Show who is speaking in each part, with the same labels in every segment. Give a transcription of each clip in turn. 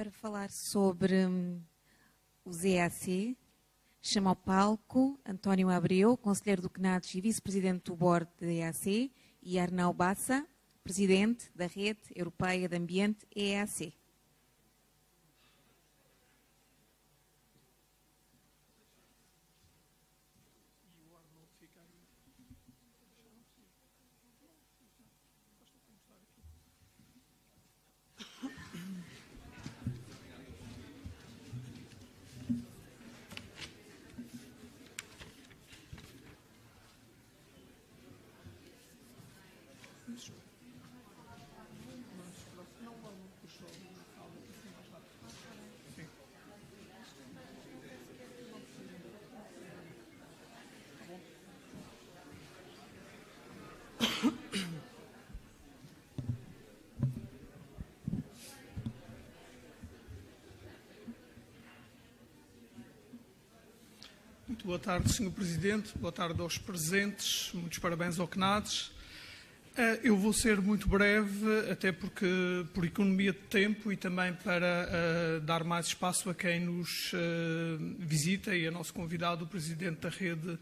Speaker 1: para falar sobre os EAC, chamo ao palco António Abreu, conselheiro do CNADES e vice-presidente do board da EAC, e Arnau Bassa, presidente da Rede Europeia de Ambiente, EAC.
Speaker 2: Muito boa tarde, Sr. Presidente. Boa tarde aos presentes. Muitos parabéns ao CNADES. Eu vou ser muito breve, até porque por economia de tempo e também para dar mais espaço a quem nos visita e a nosso convidado, o Presidente da Rede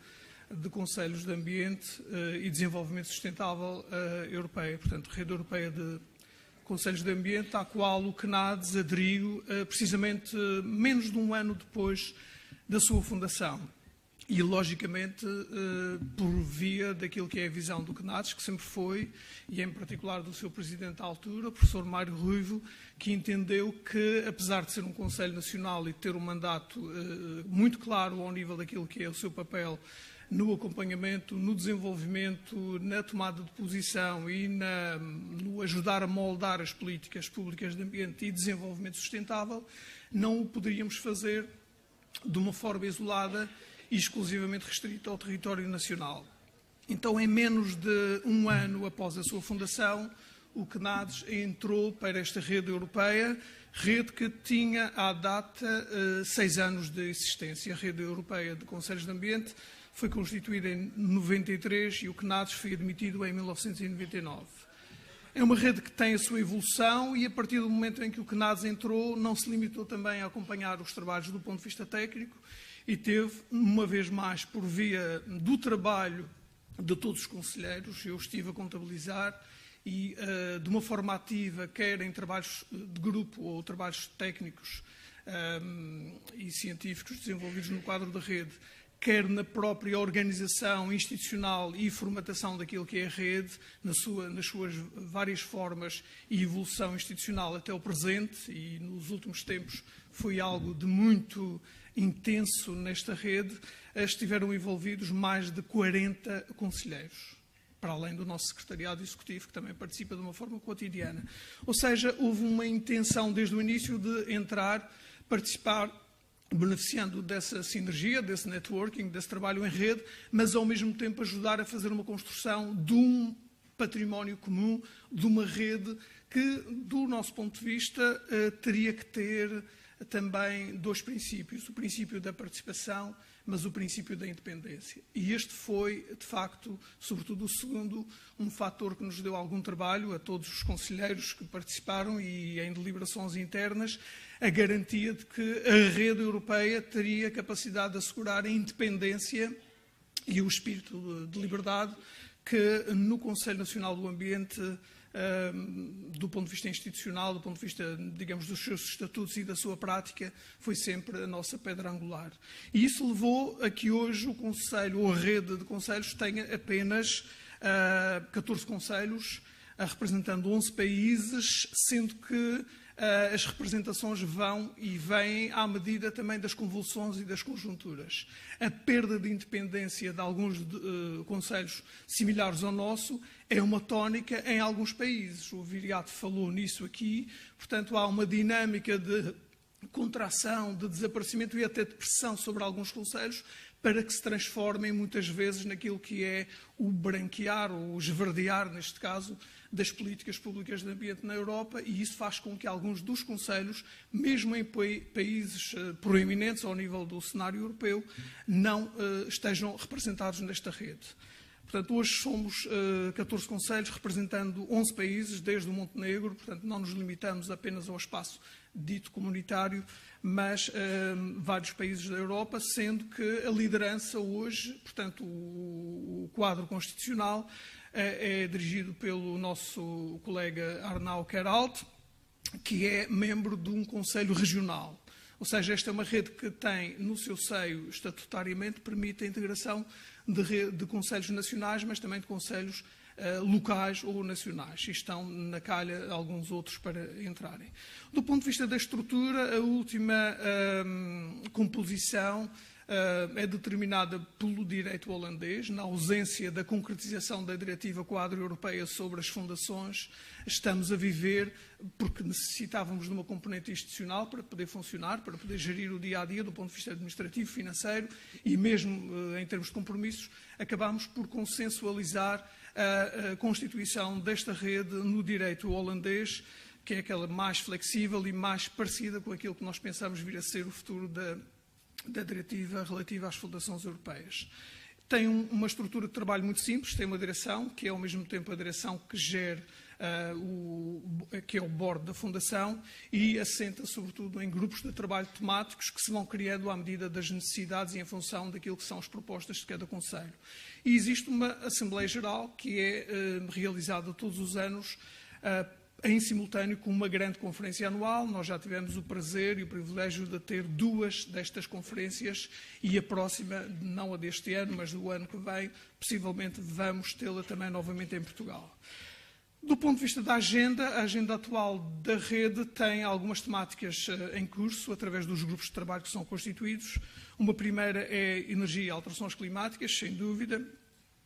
Speaker 2: de Conselhos de Ambiente e Desenvolvimento Sustentável Europeia. Portanto, Rede Europeia de Conselhos de Ambiente, à qual o CNADES aderiu precisamente menos de um ano depois da sua fundação. E, logicamente, por via daquilo que é a visão do CNADES, que sempre foi, e em particular do seu presidente à altura, o professor Mário Ruivo, que entendeu que, apesar de ser um Conselho Nacional e ter um mandato muito claro ao nível daquilo que é o seu papel no acompanhamento, no desenvolvimento, na tomada de posição e no ajudar a moldar as políticas públicas de ambiente e desenvolvimento sustentável, não o poderíamos fazer de uma forma isolada e exclusivamente restrita ao território nacional. Então, em menos de um ano após a sua fundação, o CNADES entrou para esta rede europeia, rede que tinha à data 6 anos de existência. A Rede Europeia de Conselhos de Ambiente foi constituída em 93 e o CNADES foi admitido em 1999. É uma rede que tem a sua evolução e, a partir do momento em que o CNADES entrou, não se limitou também a acompanhar os trabalhos do ponto de vista técnico e teve, uma vez mais, por via do trabalho de todos os conselheiros, eu estive a contabilizar, e de uma forma ativa, quer em trabalhos de grupo ou trabalhos técnicos e científicos desenvolvidos no quadro da rede, quer na própria organização institucional e formatação daquilo que é a rede, nas suas várias formas e evolução institucional até o presente, e nos últimos tempos foi algo de muito intenso nesta rede, estiveram envolvidos mais de 40 conselheiros, para além do nosso secretariado executivo, que também participa de uma forma cotidiana. Ou seja, houve uma intenção desde o início de entrar, participar, beneficiando dessa sinergia, desse networking, desse trabalho em rede, mas ao mesmo tempo ajudar a fazer uma construção de um património comum, de uma rede que, do nosso ponto de vista, teria que ter também 2 princípios. O princípio da participação, mas o princípio da independência. E este foi, de facto, sobretudo o segundo, um fator que nos deu algum trabalho a todos os conselheiros que participaram e em deliberações internas, a garantia de que a rede europeia teria capacidade de assegurar a independência e o espírito de liberdade que no Conselho Nacional do Ambiente, do ponto de vista institucional, do ponto de vista, digamos, dos seus estatutos e da sua prática, foi sempre a nossa pedra angular. E isso levou a que hoje o Conselho, ou a rede de conselhos, tenha apenas 14 conselhos, representando 11 países, sendo que as representações vão e vêm à medida também das convulsões e das conjunturas. A perda de independência de alguns conselhos similares ao nosso é uma tónica em alguns países. O Viriato falou nisso aqui, portanto há uma dinâmica de contração, de desaparecimento e até de pressão sobre alguns conselhos para que se transformem muitas vezes naquilo que é o branquear ou o esverdear, neste caso, das políticas públicas de ambiente na Europa, e isso faz com que alguns dos conselhos, mesmo em países proeminentes ao nível do cenário europeu, não estejam representados nesta rede. Portanto, hoje somos 14 conselhos representando 11 países, desde o Montenegro, portanto, não nos limitamos apenas ao espaço dito comunitário, mas vários países da Europa, sendo que a liderança hoje, portanto, o quadro constitucional, é dirigido pelo nosso colega Arnau Queralt, que é membro de um conselho regional. Ou seja, esta é uma rede que tem no seu seio, estatutariamente, permite a integração de conselhos nacionais, mas também de conselhos locais ou nacionais. E estão na calha alguns outros para entrarem. Do ponto de vista da estrutura, a última composição é determinada pelo direito holandês, na ausência da concretização da Diretiva Quadro Europeia sobre as fundações. Estamos a viver, porque necessitávamos de uma componente institucional para poder funcionar, para poder gerir o dia-a-dia do ponto de vista administrativo, financeiro e mesmo em termos de compromissos, acabámos por consensualizar a constituição desta rede no direito holandês, que é aquela mais flexível e mais parecida com aquilo que nós pensamos vir a ser o futuro da diretiva relativa às fundações europeias. Tem uma estrutura de trabalho muito simples, tem uma direção, que é ao mesmo tempo a direção que gera que é o board da Fundação, e assenta sobretudo em grupos de trabalho temáticos que se vão criando à medida das necessidades e em função daquilo que são as propostas de cada Conselho. E existe uma Assembleia Geral que é realizada todos os anos em simultâneo com uma grande conferência anual. Nós já tivemos o prazer e o privilégio de ter 2 destas conferências e a próxima, não a deste ano, mas do ano que vem, possivelmente vamos tê-la também novamente em Portugal. Do ponto de vista da agenda, a agenda atual da rede tem algumas temáticas em curso, através dos grupos de trabalho que são constituídos. Uma primeira é energia e alterações climáticas, sem dúvida,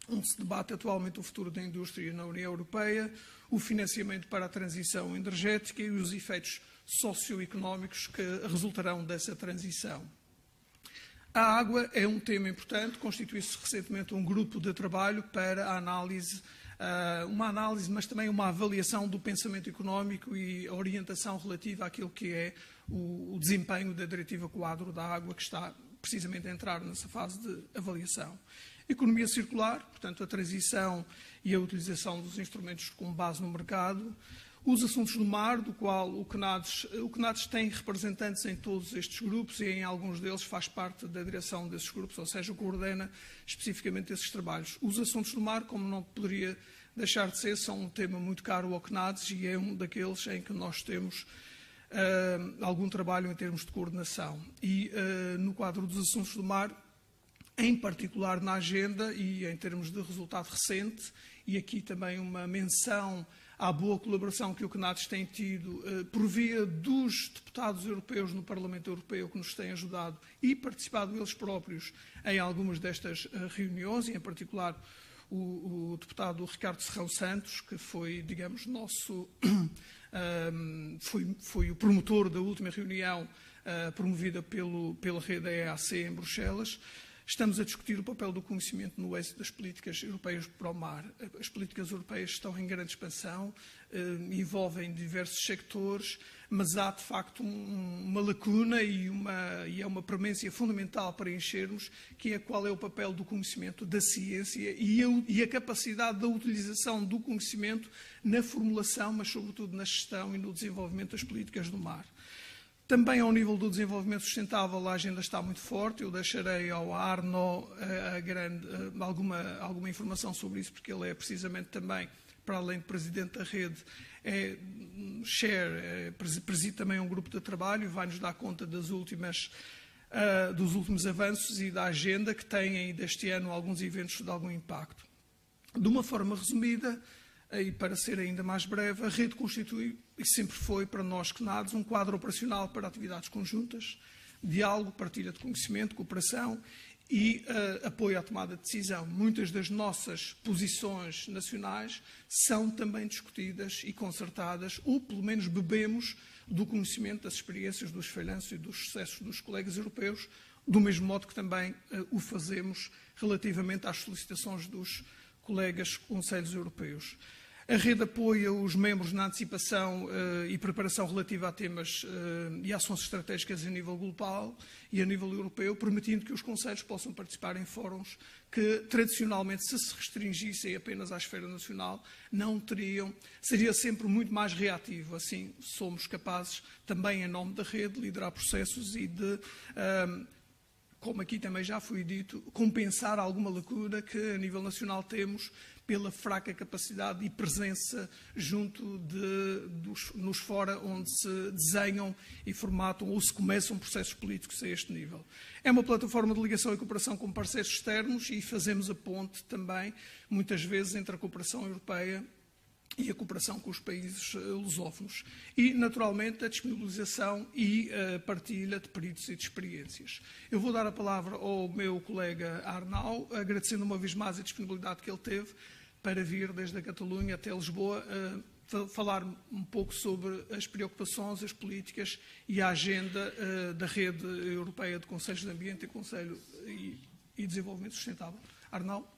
Speaker 2: onde se debate atualmente o futuro da indústria na União Europeia, o financiamento para a transição energética e os efeitos socioeconómicos que resultarão dessa transição. A água é um tema importante, constituiu-se recentemente um grupo de trabalho para a análise, mas também uma avaliação do pensamento económico e a orientação relativa àquilo que é o desempenho da Diretiva Quadro da Água, que está precisamente a entrar nessa fase de avaliação. Economia circular, portanto, a transição e a utilização dos instrumentos com base no mercado. Os assuntos do mar, do qual o CNADES tem representantes em todos estes grupos e em alguns deles faz parte da direção desses grupos, ou seja, coordena especificamente esses trabalhos. Os assuntos do mar, como não poderia deixar de ser, são um tema muito caro ao CNADES e é um daqueles em que nós temos algum trabalho em termos de coordenação. E no quadro dos assuntos do mar, em particular na agenda e em termos de resultado recente, e aqui também uma menção à boa colaboração que o CNADES tem tido por via dos deputados europeus no Parlamento Europeu, que nos têm ajudado e participado eles próprios em algumas destas reuniões, e em particular o deputado Ricardo Serrão Santos, que foi, digamos, foi o promotor da última reunião promovida pela rede EAC em Bruxelas. Estamos a discutir o papel do conhecimento no êxito das políticas europeias para o mar. As políticas europeias estão em grande expansão, envolvem diversos sectores, mas há, de facto, uma lacuna e é uma premência fundamental para enchermos, que é qual é o papel do conhecimento, da ciência e a capacidade da utilização do conhecimento na formulação, mas, sobretudo, na gestão e no desenvolvimento das políticas do mar. Também ao nível do desenvolvimento sustentável a agenda está muito forte. Eu deixarei ao Arno alguma informação sobre isso, porque ele é precisamente também, para além de presidente da rede, preside também um grupo de trabalho e vai-nos dar conta dos últimos avanços e da agenda, que tem ainda este ano alguns eventos de algum impacto. De uma forma resumida, e para ser ainda mais breve, a rede constitui, e sempre foi para nós CNADES, um quadro operacional para atividades conjuntas, diálogo, partilha de conhecimento, cooperação e apoio à tomada de decisão. Muitas das nossas posições nacionais são também discutidas e concertadas, ou pelo menos bebemos do conhecimento, das experiências, dos falhanços e dos sucessos dos colegas europeus, do mesmo modo que também o fazemos relativamente às solicitações dos colegas conselhos europeus. A rede apoia os membros na antecipação e preparação relativa a temas e ações estratégicas a nível global e a nível europeu, permitindo que os conselhos possam participar em fóruns que, tradicionalmente, se restringissem apenas à esfera nacional, não teriam, seria sempre muito mais reativo. Assim, somos capazes, também em nome da rede, de liderar processos e de, como aqui também já foi dito, compensar alguma lacuna que a nível nacional temos pela fraca capacidade e presença junto nos fora onde se desenham e formatam ou se começam processos políticos a este nível. É uma plataforma de ligação e cooperação com parceiros externos e fazemos a ponte também, muitas vezes, entre a cooperação europeia e a cooperação com os países lusófonos. E, naturalmente, a disponibilização e a partilha de peritos e de experiências. Eu vou dar a palavra ao meu colega Arnau, agradecendo uma vez mais a disponibilidade que ele teve para vir desde a Catalunha até Lisboa falar um pouco sobre as preocupações, as políticas e a agenda da Rede Europeia de Conselhos de Ambiente e Desenvolvimento Sustentável. Arnau.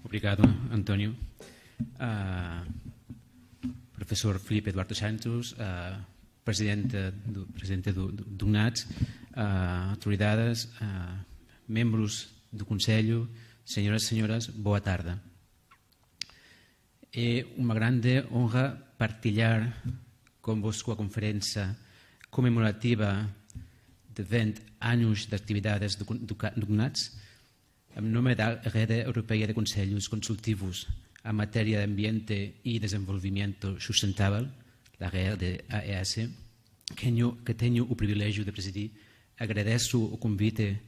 Speaker 3: Obrigado, António. Professor Filipe Eduardo Santos, presidente do UNAT, autoridades, membros do Conselho, senhoras e senhores, boa tarde. É uma grande honra partilhar convosco a conferência comemorativa de 20 anos de atividades do UNAT, em nome da Rede Europeia de Conselhos Consultivos a matéria de ambiente e desenvolvimento sustentável, a rede AES, que tenho o privilégio de presidir, agradeço o convite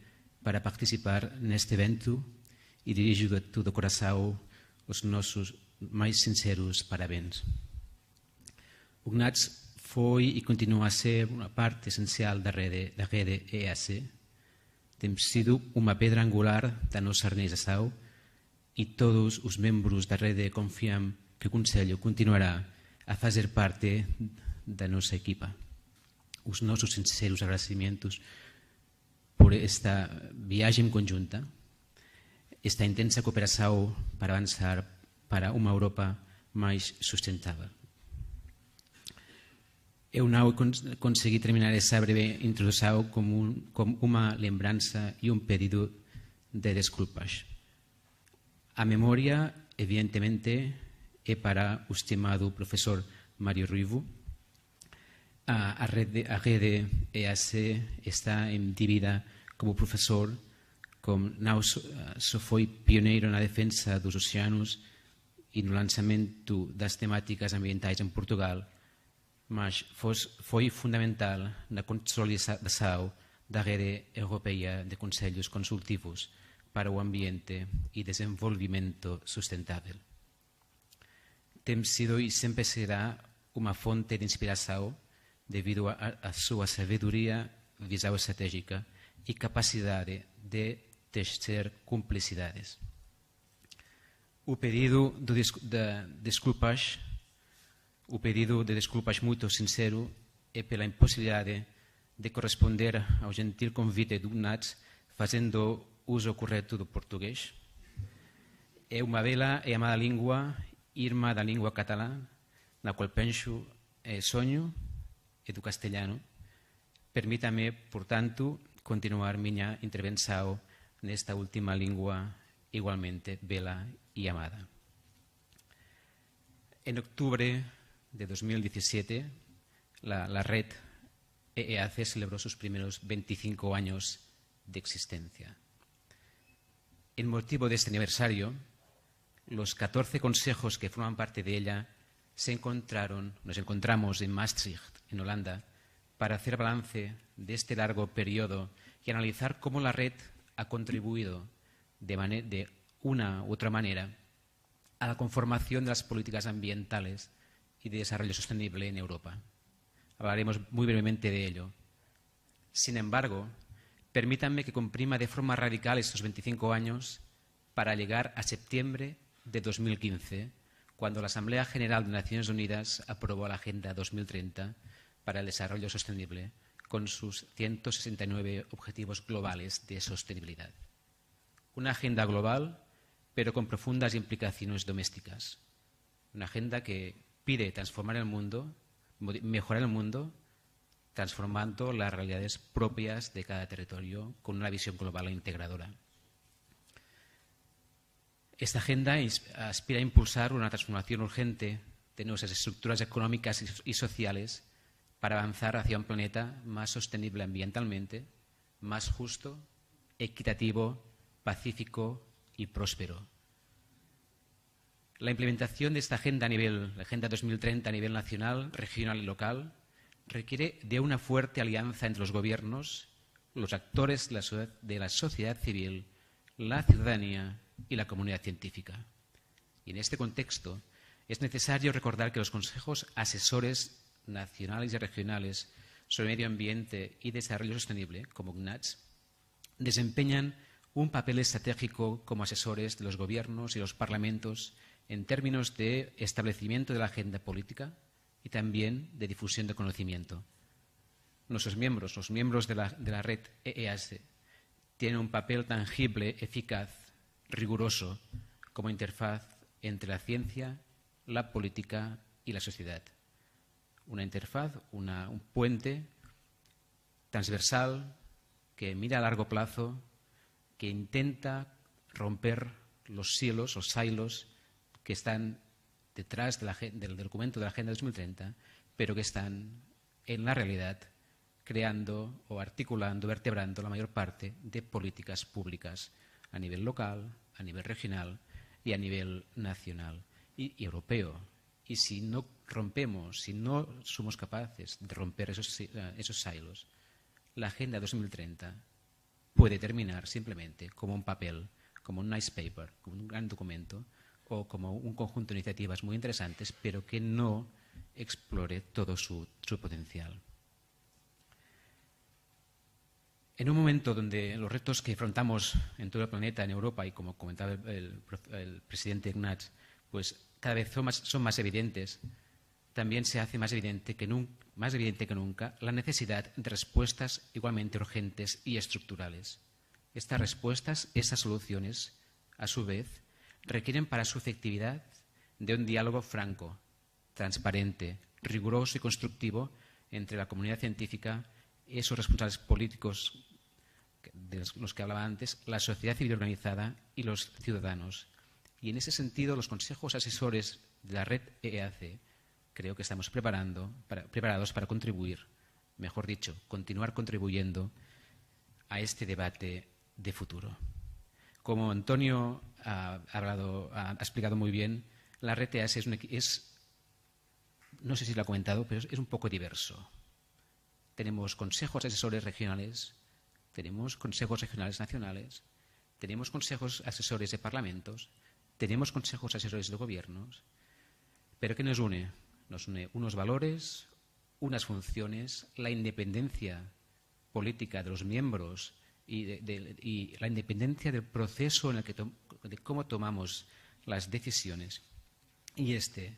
Speaker 3: para participar neste evento e dirijo de todo o coração os nossos mais sinceros parabéns. O CNATS foi e continua a ser uma parte essencial da rede EAS. Tem sido uma pedra angular da nossa organização e todos os membros da rede confiam que o Conselho continuará a fazer parte da nossa equipa. Os nossos sinceros agradecimentos por esta viagem conjunta, esta intensa cooperação para avançar para uma Europa mais sustentável. Eu não consegui terminar essa breve introdução com uma lembrança e um pedido de desculpas. A memória, evidentemente, é para o estimado professor Mário Ruivo. A rede EAS está em dívida como professor, como não só foi pioneiro na defesa dos oceanos e no lançamento das temáticas ambientais em Portugal, mas foi fundamental na consolidação da rede europeia de conselhos consultivos para o ambiente e desenvolvimento sustentável. Tem sido e sempre será uma fonte de inspiração devido à sua sabedoria, visão estratégica e capacidade de tecer cumplicidades. O pedido de desculpas muito sincero é pela impossibilidade de corresponder ao gentil convite do UNAT fazendo uso correto do português. É uma bela e amada língua, irmã da língua catalã, na qual penso e sonho, e do castelhano. Permita-me, portanto, continuar minha intervenção nesta última língua igualmente bela e amada. En octubre de 2017, la red EEAC celebró sus primeros 25 años de existencia. En motivo de este aniversario, los 14 consejos que forman parte de ella nos encontramos en Maastricht, en Holanda, para hacer balance de este largo periodo y analizar cómo la red ha contribuido de una u otra manera a la conformación de las políticas ambientales y de desarrollo sostenible en Europa. Hablaremos muy brevemente de ello. Sin embargo, permítanme que comprima de forma radical estos 25 años para llegar a septiembre de 2015, cuando la Asamblea General de Naciones Unidas aprobó la Agenda 2030 para el Desarrollo Sostenible con sus 169 objetivos globales de sostenibilidad. Una agenda global, pero con profundas implicaciones domésticas. Una agenda que pide transformar el mundo, mejorar el mundo, transformando las realidades propias de cada territorio con una visión global e integradora. Esta agenda aspira a impulsar una transformación urgente de nuestras estructuras económicas y sociales para avanzar hacia un planeta más sostenible ambientalmente, más justo, equitativo, pacífico y próspero. La implementación de esta agenda la Agenda 2030 a nivel nacional, regional y local, requiere de una fuerte alianza entre los gobiernos, los actores de la sociedad civil, la ciudadanía y la comunidad científica. Y en este contexto es necesario recordar que los consejos asesores nacionales y regionales sobre medio ambiente y desarrollo sostenible, como CNADS, desempeñan un papel estratégico como asesores de los gobiernos y los parlamentos en términos de establecimiento de la agenda política y también de difusión de conocimiento. Nuestros miembros, los miembros de la red EEAS, tienen un papel tangible, eficaz, riguroso, como interfaz entre la ciencia, la política y la sociedad. Una interfaz, un puente transversal que mira a largo plazo, que intenta romper los silos que están detrás del documento de la Agenda 2030, pero que están en la realidad creando o articulando, vertebrando la mayor parte de políticas públicas a nivel local, a nivel regional y a nivel nacional y europeo. Y si no rompemos, si no somos capaces de romper esos silos, la Agenda 2030 puede terminar simplemente como un papel, como un nice paper, como un gran documento o como un conjunto de iniciativas muy interesantes, pero que no explore todo su potencial. En un momento donde los retos que afrontamos en todo el planeta, en Europa, y como comentaba el presidente Ignatz, pues cada vez son más evidentes, también se hace más evidente que nunca la necesidad de respuestas igualmente urgentes y estructurales. Estas respuestas, estas soluciones, a su vez, requieren para su efectividad de un diálogo franco, transparente, riguroso y constructivo entre la comunidad científica, esos responsables políticos de los que hablaba antes, la sociedad civil organizada y los ciudadanos. Y en ese sentido, los consejos asesores de la red EEAC creo que estamos preparados para contribuir, mejor dicho, continuar contribuyendo a este debate de futuro. Como Antonio ha explicado muy bien, la red EEAC no sé si lo ha comentado, pero es un poco diverso. Tenemos consejos asesores regionales, tenemos consejos regionales nacionales, tenemos consejos asesores de parlamentos, tenemos consejos asesores de gobiernos, pero ¿qué nos une? Nos une unos valores, unas funciones, la independencia política de los miembros y la independencia del proceso en el que de cómo tomamos las decisiones. Y estas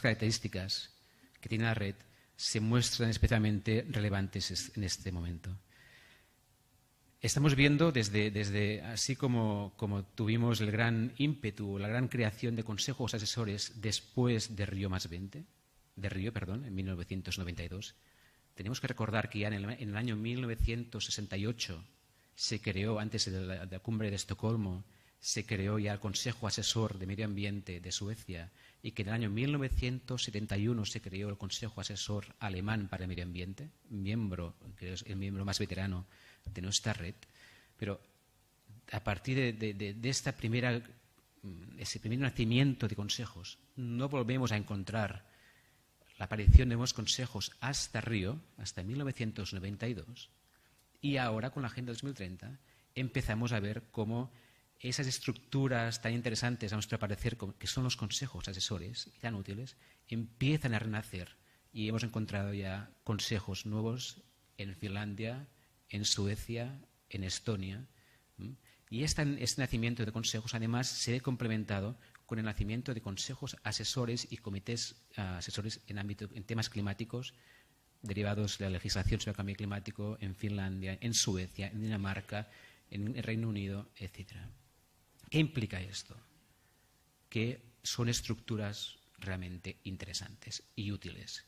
Speaker 3: características que tiene la red se muestran especialmente relevantes en este momento. Estamos viendo así como tuvimos el gran ímpetu, la gran creación de consejos asesores después de en 1992. Tenemos que recordar que ya en el año 1968 se creó, antes de la cumbre de Estocolmo, se creó ya el Consejo Asesor de Medio Ambiente de Suecia y que en el año 1971 se creó el Consejo Asesor Alemán para el Medio Ambiente, que es el miembro más veterano de nuestra red. Pero a partir de ese primer nacimiento de consejos, no volvemos a encontrar la aparición de nuevos consejos hasta Río, hasta 1992, y ahora con la Agenda 2030 empezamos a ver cómo esas estructuras tan interesantes, a nuestro parecer, que son los consejos asesores y tan útiles, empiezan a renacer. Y hemos encontrado ya consejos nuevos en Finlandia, en Suecia, en Estonia. Y este nacimiento de consejos, además, se ve complementado con el nacimiento de consejos asesores y comités asesores en temas climáticos derivados de la legislación sobre el cambio climático en Finlandia, en Suecia, en Dinamarca, en el Reino Unido, etc. ¿Qué implica esto? Que son estructuras realmente interesantes y útiles,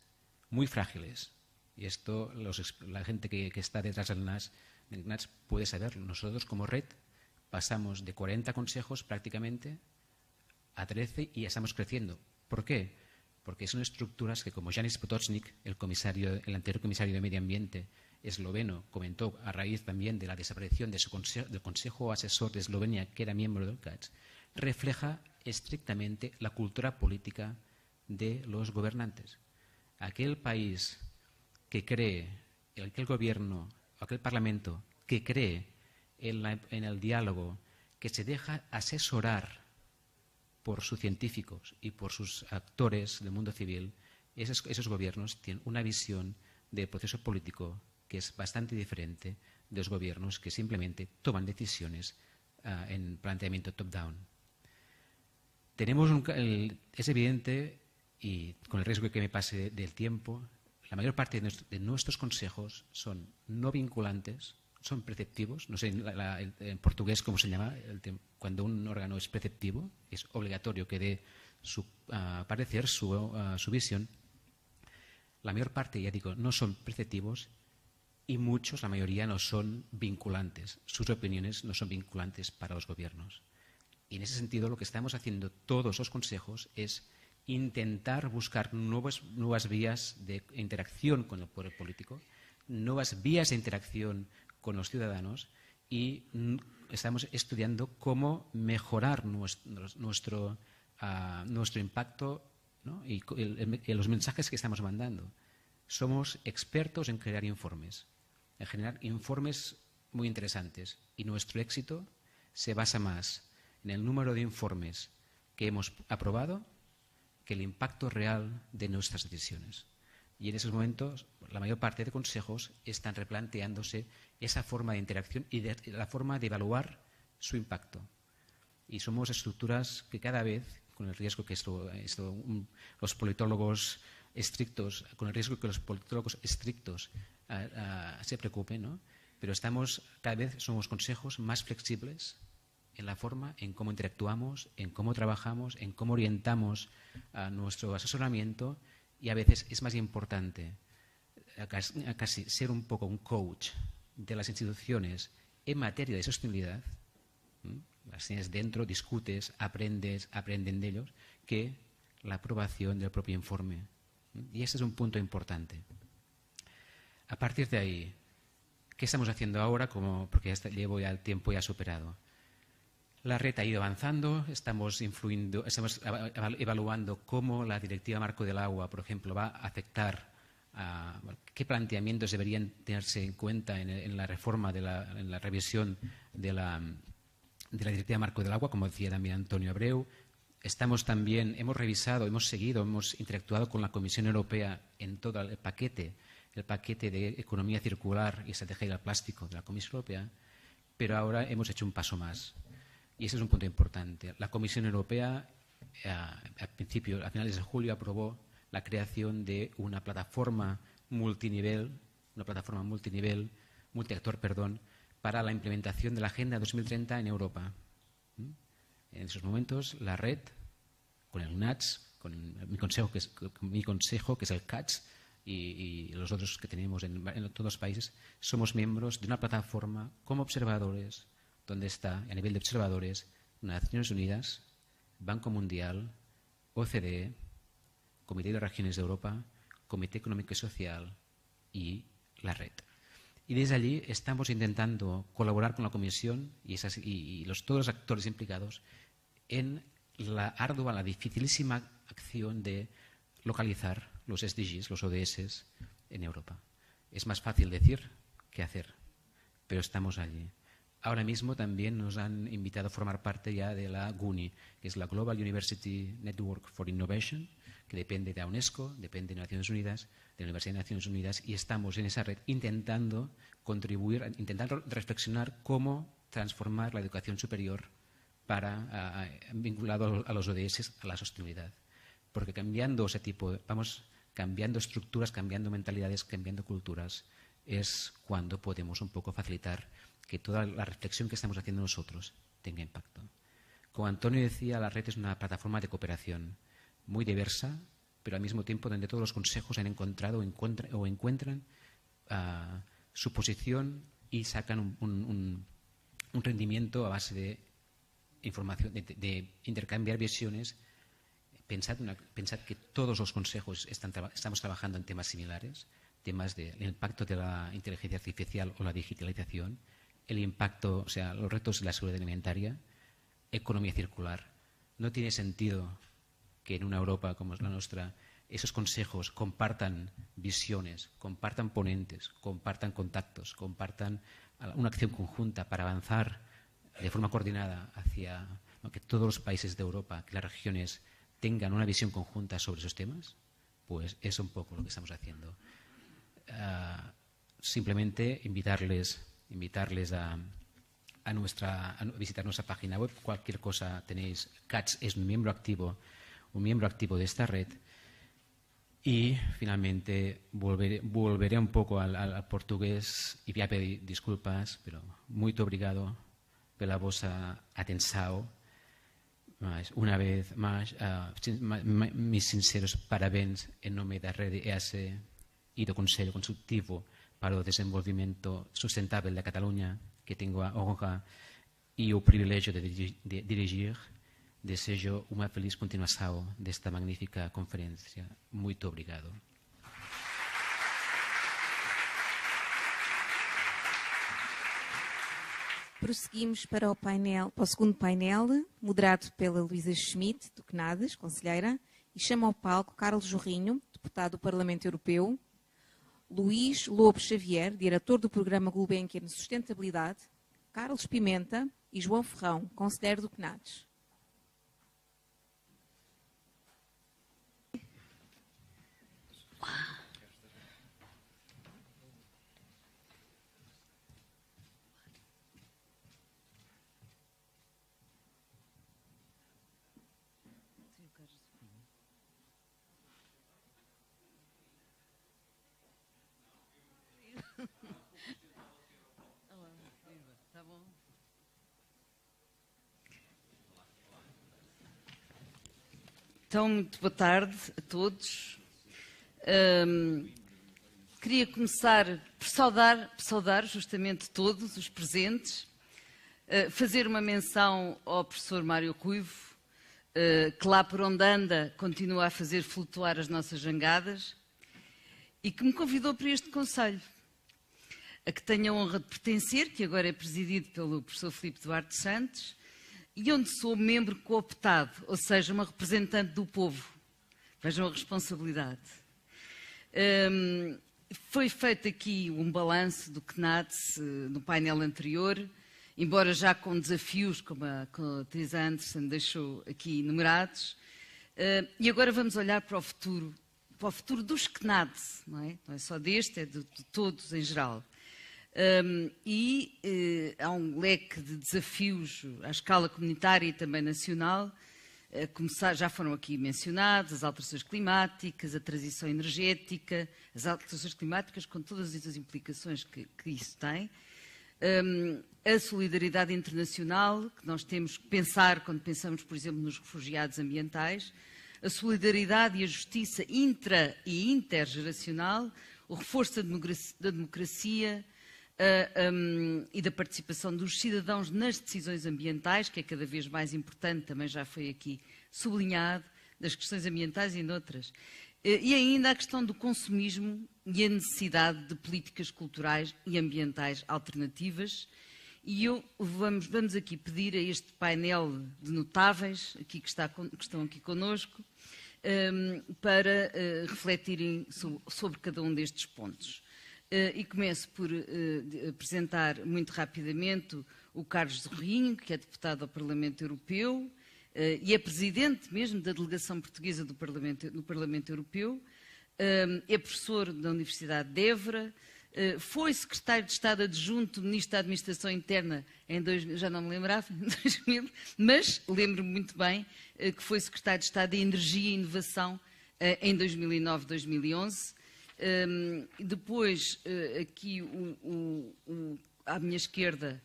Speaker 3: muy frágiles. Y esto la gente que está detrás del NATS puede saberlo. Nosotros como red pasamos de 40 consejos prácticamente a 13 y ya estamos creciendo. ¿Por qué? Porque son estructuras que, como Janis Potočnik, el anterior comisario de Medio Ambiente esloveno, comentó a raíz también de la desaparición del Consejo Asesor de Eslovenia, que era miembro del CATS, refleja estrictamente la cultura política de los gobernantes. Aquel país que cree, aquel gobierno, aquel parlamento que cree en el diálogo, que se deja asesorar por sus científicos y por sus actores del mundo civil, esos gobiernos tienen una visión del proceso político que es bastante diferente de los gobiernos que simplemente toman decisiones en planteamiento top-down. Es evidente, y con el riesgo de que me pase del tiempo, la mayor parte de nuestros consejos son no vinculantes, son preceptivos. No sé en portugués cómo se llama, cuando un órgano es preceptivo, es obligatorio que dé su parecer, su visión. La mayor parte, ya digo, no son preceptivos y muchos, la mayoría, no son vinculantes. Sus opiniones no son vinculantes para los gobiernos. Y en ese sentido, lo que estamos haciendo todos los consejos es intentar buscar nuevas vías de interacción con el poder político, nuevas vías de interacción con los ciudadanos, y estamos estudiando cómo mejorar nuestro impacto, ¿no? y los mensajes que estamos mandando. Somos expertos en crear informes, en generar informes muy interesantes, y nuestro éxito se basa más en el número de informes que hemos aprobado que el impacto real de nuestras decisiones. Y en esos momentos, la mayor parte de consejos están replanteándose esa forma de interacción y la forma de evaluar su impacto. Y somos estructuras que cada vez, con el riesgo que los politólogos estrictos, se preocupen, ¿no? Pero cada vez somos consejos más flexibles en la forma, en cómo interactuamos, en cómo trabajamos, en cómo orientamos nuestro asesoramiento, y a veces es más importante casi ser un poco un coach de las instituciones en materia de sostenibilidad. Las tienes dentro, discutes, aprenden de ellos, que la aprobación del propio informe. Y ese es un punto importante. A partir de ahí, ¿qué estamos haciendo ahora? Porque llevo ya el tiempo ya superado. La red ha ido avanzando, estamos evaluando cómo la Directiva Marco del Agua, por ejemplo, va a afectar qué planteamientos deberían tenerse en cuenta en la reforma, en la revisión de la Directiva Marco del Agua, como decía también Antonio Abreu. Hemos revisado, hemos interactuado con la Comisión Europea en todo el paquete de economía circular y estrategia del plástico de la Comisión Europea, pero ahora hemos hecho un paso más. Y ese es un punto importante. La Comisión Europea, a finales de julio, aprobó la creación de una plataforma multiactor, para la implementación de la Agenda 2030 en Europa. En esos momentos, la red, con el NATS, con mi consejo, que es el CATS, y los otros que tenemos en todos los países, somos miembros de una plataforma como observadores, donde está, a nivel de observadores, Naciones Unidas, Banco Mundial, OCDE, Comité de Regiones de Europa, Comité Económico y Social y la red. Y desde allí estamos intentando colaborar con la Comisión y todos los actores implicados en la ardua, la dificilísima acción de localizar los SDGs, los ODS, en Europa. Es más fácil decir que hacer, pero estamos allí. Ahora mismo también nos han invitado a formar parte ya de la GUNI, que es la Global University Network for Innovation, que depende de la UNESCO, depende de Naciones Unidas, de la Universidad de Naciones Unidas, y estamos en esa red intentando contribuir, intentando reflexionar cómo transformar la educación superior vinculado a los ODS, a la sostenibilidad. Porque cambiando ese tipo, vamos cambiando estructuras, cambiando mentalidades, cambiando culturas, es cuando podemos un poco facilitar que toda la reflexión que estamos haciendo nosotros tenga impacto. Como Antonio decía, la red es una plataforma de cooperación muy diversa, pero al mismo tiempo donde todos los consejos han encontrado o encuentran su posición y sacan un rendimiento a base de información, de intercambiar visiones. Pensad que todos los consejos estamos trabajando en temas similares, temas del impacto de la inteligencia artificial o la digitalización, el impacto, o sea, los retos de la seguridad alimentaria, economía circular. No tiene sentido que en una Europa como es la nuestra esos consejos compartan visiones, compartan ponentes, compartan contactos, compartan una acción conjunta para avanzar de forma coordinada hacia que todos los países de Europa, que las regiones tengan una visión conjunta sobre esos temas. Pues es un poco lo que estamos haciendo. Simplemente invitarles a visitar nuestra página web. Cualquier cosa tenéis. CATS es un miembro activo de esta red. Y finalmente volveré un poco al portugués y voy a pedir disculpas, pero muito obrigado pela vossa atenção. Mas, una vez más, mis sinceros parabéns en nome da Rede EAC e do Conselho Consultivo para o Desenvolvimento Sustentável da Cataluña, que tengo a honra e o privilégio de dirigir. Desejo unha feliz continuação desta magnífica conferencia. Muito obrigado.
Speaker 1: Prosseguimos para o segundo painel, moderado pela Luísa Schmidt, do CNADES, conselheira, e chama ao palco Carlos Jorrinho, deputado do Parlamento Europeu, Luís Lobo Xavier, diretor do Programa Gulbenkian de Sustentabilidade, Carlos Pimenta e João Ferrão, conselheiro do CNADES.
Speaker 4: Então, muito boa tarde a todos. Queria começar por saudar justamente todos os presentes, fazer uma menção ao professor Mário Ruivo, que lá por onde anda continua a fazer flutuar as nossas jangadas e que me convidou para este conselho, a que tenho a honra de pertencer, que agora é presidido pelo professor Filipe Duarte Santos, e onde sou membro cooptado, ou seja, uma representante do povo. Vejam a responsabilidade. Foi feito aqui um balanço do CNADES no painel anterior, embora já com desafios, como a Teresa Anderson deixou aqui enumerados. E agora vamos olhar para o futuro dos CNADES, não é só deste, é de todos em geral. Há um leque de desafios à escala comunitária e também nacional. Já foram aqui mencionados as alterações climáticas, a transição energética, as alterações climáticas com todas as implicações que isso tem, a solidariedade internacional, que nós temos que pensar quando pensamos, por exemplo, nos refugiados ambientais, a solidariedade e a justiça intra- e intergeracional, o reforço da democracia, e da participação dos cidadãos nas decisões ambientais, que é cada vez mais importante, também já foi aqui sublinhado, das questões ambientais e noutras. E ainda a questão do consumismo e a necessidade de políticas culturais e ambientais alternativas. E vamos aqui pedir a este painel de notáveis que estão aqui connosco para refletirem sobre cada um destes pontos. E começo por apresentar muito rapidamente o Carlos Jorrinho, que é deputado ao Parlamento Europeu e é presidente mesmo da delegação portuguesa no Parlamento Europeu, é professor da Universidade de Évora, foi secretário de Estado adjunto do Ministro da Administração Interna em 2000, já não me lembrava, em 2000, mas lembro-me muito bem que foi secretário de Estado de Energia e Inovação em 2009-2011. Depois, aqui à minha esquerda,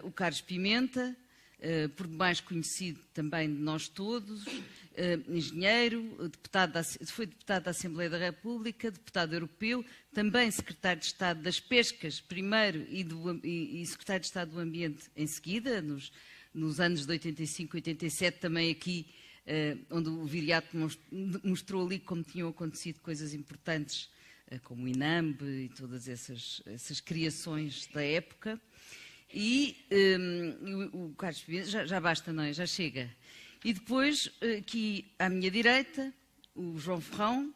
Speaker 4: o Carlos Pimenta, por demais conhecido também de nós todos, engenheiro, foi deputado da Assembleia da República, deputado europeu, também secretário de Estado das Pescas primeiro e secretário de Estado do Ambiente em seguida, nos anos de 85 e 87, também aqui, onde o Viriato mostrou ali como tinham acontecido coisas importantes, como o INAMB e todas essas criações da época. E o Carlos Pimenta, já basta, não é? Já chega. E depois, aqui à minha direita, o João Ferrão,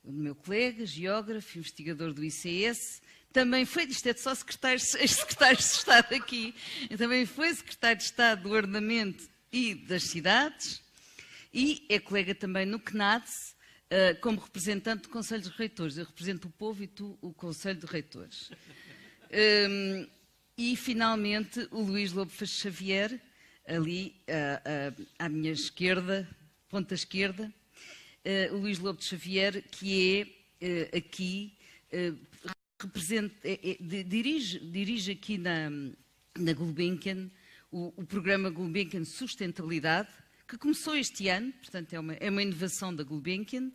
Speaker 4: o meu colega, geógrafo, investigador do ICS, também foi, isto é só secretário de Estado aqui, também foi secretário de Estado do Ordenamento e das Cidades e é colega também no CNADS, como representante do Conselho dos Reitores. Eu represento o povo e tu o Conselho de Reitores. E, finalmente, o Luís Lobo Xavier, ali à minha esquerda, ponta esquerda, o Luís Lobo Xavier, que é aqui, dirige aqui na Gulbenkian o programa Gulbenkian Sustentabilidade, que começou este ano, portanto é uma inovação da Gulbenkian.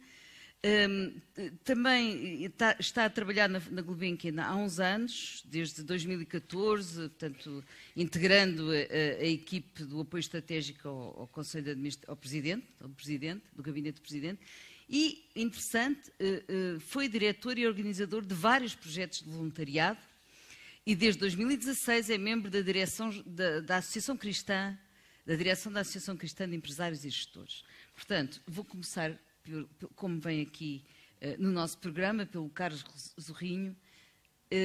Speaker 4: Também está a trabalhar na Gulbenkian há uns anos, desde 2014, portanto, integrando a equipe do apoio estratégico ao Conselho de Administração, ao Presidente, do Gabinete do Presidente, e, interessante, foi diretor e organizador de vários projetos de voluntariado e desde 2016 é membro da direção da Associação Cristã, da direção da Associação Cristã de Empresários e Gestores. Portanto, vou começar como vem aqui no nosso programa, pelo Carlos Zorrinho.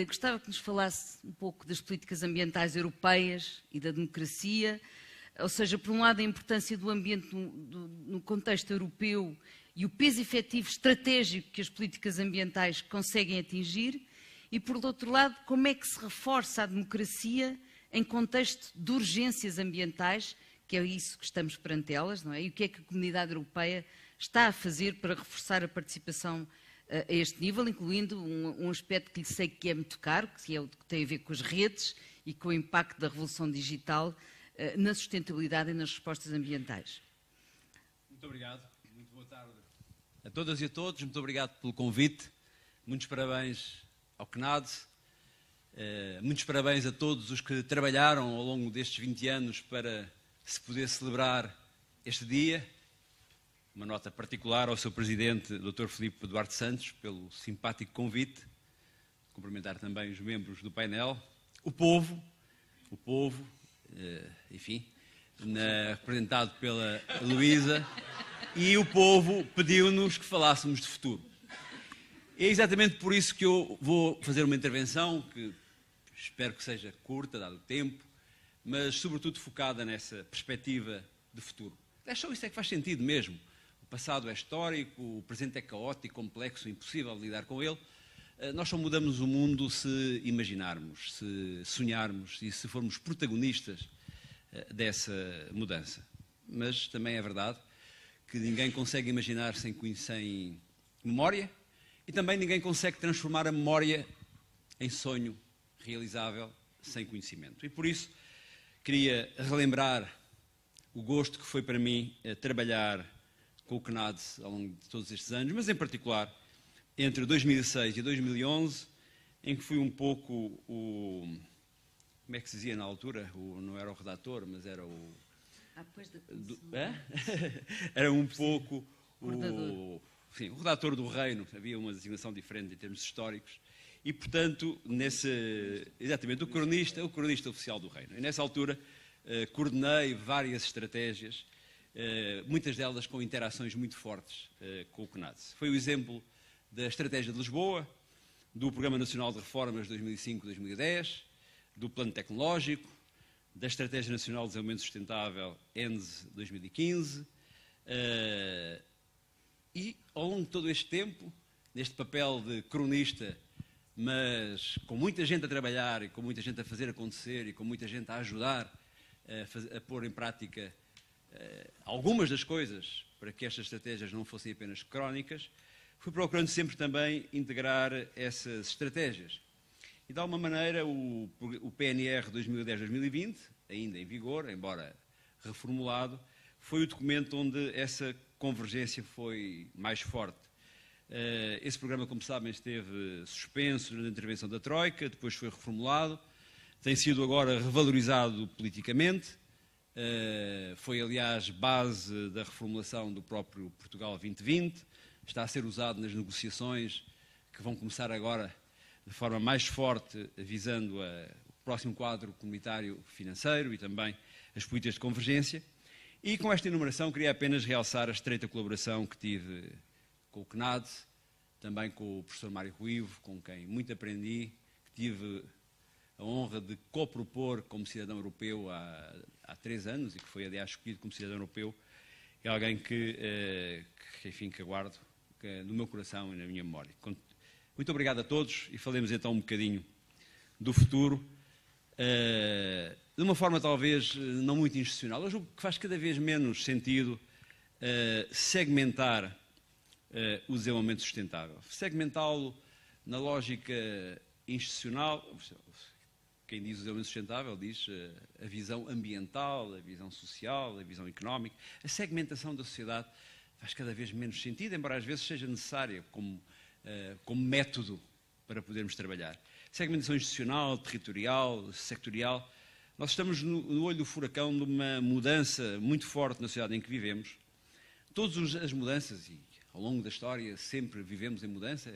Speaker 4: Gostava que nos falasse um pouco das políticas ambientais europeias e da democracia, ou seja, por um lado a importância do ambiente no contexto europeu e o peso efetivo estratégico que as políticas ambientais conseguem atingir e, por outro lado, como é que se reforça a democracia em contexto de urgências ambientais, que é isso que estamos perante elas, não é? E o que é que a comunidade europeia está a fazer para reforçar a participação a este nível, incluindo um aspecto que lhe sei que é muito caro, que é o que tem a ver com as redes e com o impacto da revolução digital na sustentabilidade e nas respostas ambientais.
Speaker 5: Muito obrigado. Muito boa tarde a todas e a todos. Muito obrigado pelo convite. Muitos parabéns ao CNAD. Muitos parabéns a todos os que trabalharam ao longo destes 20 anos para se poder celebrar este dia. Uma nota particular ao seu Presidente, Dr. Filipe Duarte Santos, pelo simpático convite. Cumprimentar também os membros do painel. O povo, enfim, representado pela Luísa. E o povo pediu-nos que falássemos de futuro. É exatamente por isso que eu vou fazer uma intervenção, que espero que seja curta, dado o tempo, mas sobretudo focada nessa perspectiva de futuro. É só isso que faz sentido mesmo. O passado é histórico, o presente é caótico, complexo, impossível de lidar com ele. Nós só mudamos o mundo se imaginarmos, se sonharmos e se formos protagonistas dessa mudança. Mas também é verdade que ninguém consegue imaginar sem memória e também ninguém consegue transformar a memória em sonho realizável sem conhecimento. E por isso queria relembrar o gosto que foi para mim trabalhar com o CNAD ao longo de todos estes anos, mas em particular entre 2006 e 2011, em que fui um pouco como é que se dizia na altura? Não era o redator, mas era o... Era um pouco o redator do reino, havia uma designação diferente em termos históricos, e portanto, exatamente, o cronista oficial do reino. E nessa altura coordenei várias estratégias, muitas delas com interações muito fortes com o CNAD. Foi o exemplo da Estratégia de Lisboa, do Programa Nacional de Reformas 2005-2010, do Plano Tecnológico, da Estratégia Nacional de Desenvolvimento Sustentável ENDS 2015, e ao longo de todo este tempo, neste papel de cronista mas com muita gente a trabalhar e com muita gente a fazer acontecer e com muita gente a ajudar a pôr em prática algumas das coisas para que estas estratégias não fossem apenas crónicas, fui procurando sempre também integrar essas estratégias. E de alguma maneira o PNR 2010-2020, ainda em vigor, embora reformulado, foi o documento onde essa convergência foi mais forte. Esse programa, como sabem, esteve suspenso na intervenção da Troika, depois foi reformulado, tem sido agora revalorizado politicamente, foi aliás base da reformulação do próprio Portugal 2020, está a ser usado nas negociações que vão começar agora de forma mais forte, visando o próximo quadro comunitário financeiro e também as políticas de convergência. E com esta enumeração queria apenas realçar a estreita colaboração que tive com o CNAD, também com o professor Mário Ruivo, com quem muito aprendi, que tive a honra de copropor como cidadão europeu há 3 anos e que foi, aliás, escolhido como cidadão europeu. É alguém que aguardo no meu coração e na minha memória. Muito obrigado a todos e falemos então um bocadinho do futuro, de uma forma talvez não muito institucional. Eu julgo que faz cada vez menos sentido segmentar o desenvolvimento sustentável. Segmentá-lo na lógica institucional. Quem diz o desenvolvimento sustentável diz a visão ambiental, a visão social, a visão económica. A segmentação da sociedade faz cada vez menos sentido, embora às vezes seja necessária como método para podermos trabalhar. Segmentação institucional, territorial, sectorial. Nós estamos no olho do furacão de uma mudança muito forte na sociedade em que vivemos. Todas as mudanças, e ao longo da história sempre vivemos em mudança,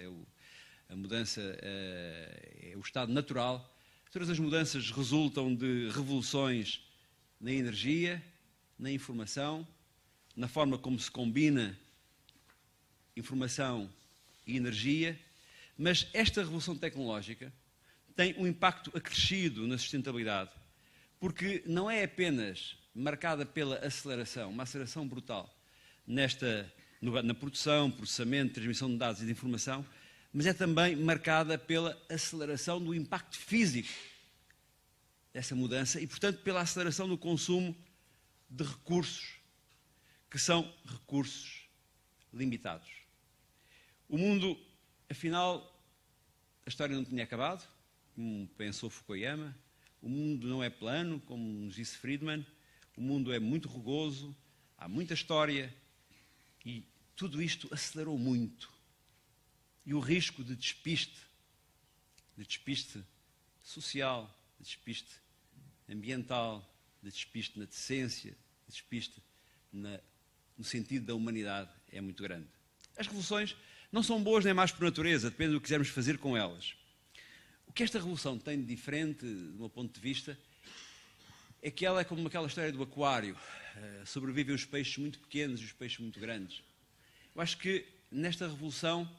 Speaker 5: a mudança é o estado natural. Todas as mudanças resultam de revoluções na energia, na informação, na forma como se combina informação e energia, mas esta revolução tecnológica tem um impacto acrescido na sustentabilidade, porque não é apenas marcada pela aceleração, uma aceleração brutal na produção, processamento, transmissão de dados e de informação, mas é também marcada pela aceleração do impacto físico dessa mudança e, portanto, pela aceleração do consumo de recursos, que são recursos limitados. O mundo, afinal, a história não tinha acabado, como pensou Fukuyama. O mundo não é plano, como nos disse Friedman. O mundo é muito rugoso, há muita história e tudo isto acelerou muito. E o risco de despiste social, de despiste ambiental, de despiste na decência, de despiste no sentido da humanidade é muito grande. As revoluções não são boas nem más por natureza, depende do que quisermos fazer com elas. O que esta revolução tem de diferente, do meu ponto de vista, é que ela é como aquela história do aquário. Sobrevivem os peixes muito pequenos e os peixes muito grandes. Eu acho que nesta revolução,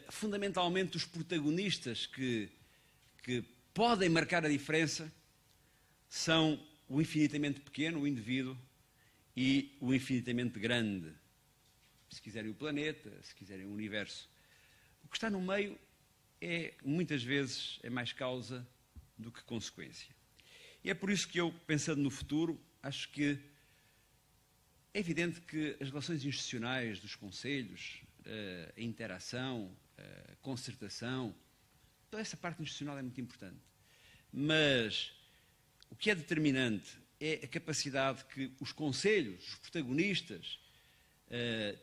Speaker 5: fundamentalmente, os protagonistas que podem marcar a diferença são o infinitamente pequeno, o indivíduo, e o infinitamente grande, se quiserem o planeta, se quiserem o universo. O que está no meio muitas vezes é mais causa do que consequência. E é por isso que eu, pensando no futuro, acho que é evidente que as relações institucionais dos conselhos, a interação, a concertação, toda essa parte institucional é muito importante. Mas o que é determinante é a capacidade que os conselhos, os protagonistas,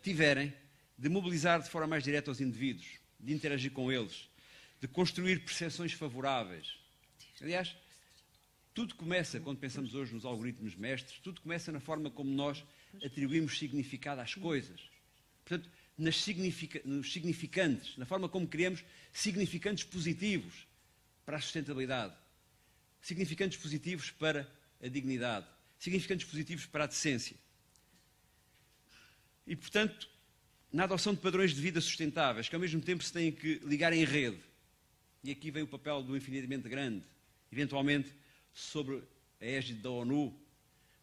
Speaker 5: tiverem de mobilizar de forma mais direta os indivíduos, de interagir com eles, de construir percepções favoráveis. Aliás, tudo começa, quando pensamos hoje nos algoritmos mestres, tudo começa na forma como nós atribuímos significado às coisas. Portanto, nos significantes, na forma como criamos significantes positivos para a sustentabilidade, significantes positivos para a dignidade, significantes positivos para a decência. E, portanto, na adoção de padrões de vida sustentáveis, que ao mesmo tempo se têm que ligar em rede. E aqui vem o papel do infinitamente grande, eventualmente sobre a égide da ONU,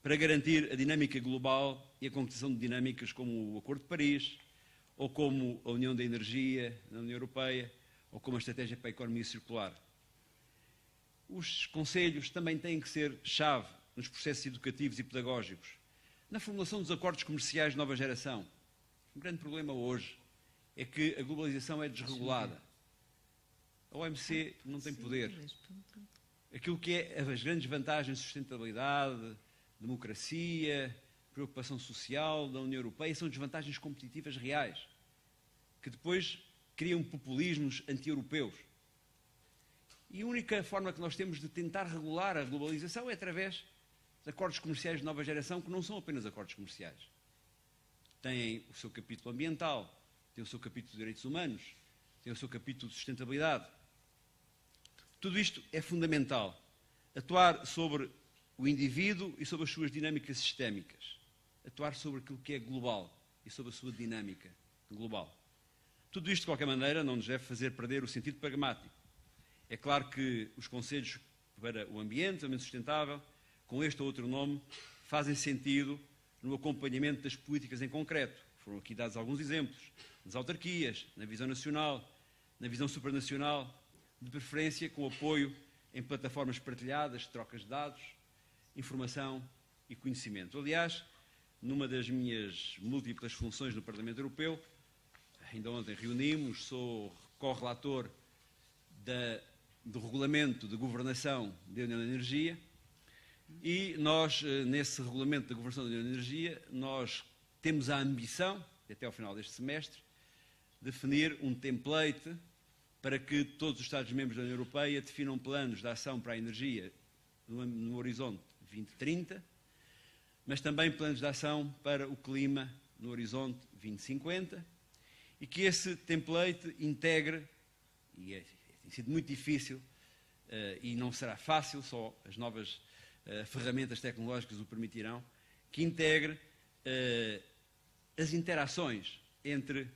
Speaker 5: para garantir a dinâmica global e a concretização de dinâmicas como o Acordo de Paris, ou como a União da Energia na União Europeia, ou como a estratégia para a economia circular. Os conselhos também têm que ser chave nos processos educativos e pedagógicos, na formulação dos acordos comerciais de nova geração. Um grande problema hoje é que a globalização é desregulada. A OMC não tem poder. Aquilo que é as grandes vantagens de sustentabilidade, democracia, preocupação social da União Europeia são desvantagens competitivas reais, que depois criam populismos anti-europeus. E a única forma que nós temos de tentar regular a globalização é através de acordos comerciais de nova geração, que não são apenas acordos comerciais. Têm o seu capítulo ambiental, têm o seu capítulo de direitos humanos, têm o seu capítulo de sustentabilidade. Tudo isto é fundamental. Atuar sobre o indivíduo e sobre as suas dinâmicas sistémicas. Atuar sobre aquilo que é global e sobre a sua dinâmica global. Tudo isto, de qualquer maneira, não nos deve fazer perder o sentido pragmático. É claro que os conselhos para o ambiente, o desenvolvimento sustentável, com este ou outro nome, fazem sentido no acompanhamento das políticas em concreto. Foram aqui dados alguns exemplos. Nas autarquias, na visão nacional, na visão supranacional, de preferência com apoio em plataformas partilhadas, trocas de dados, informação e conhecimento. Aliás, numa das minhas múltiplas funções no Parlamento Europeu, ainda ontem reunimos, sou co-relator do Regulamento de Governação da União da Energia e nós, nesse Regulamento de Governação da União da Energia, nós temos a ambição, até ao final deste semestre, definir um template para que todos os Estados-membros da União Europeia definam planos de ação para a energia no horizonte 2030, mas também planos de ação para o clima no horizonte 2050, e que esse template integre, e tem sido muito difícil, e não será fácil, só as novas ferramentas tecnológicas o permitirão, que integre as interações entre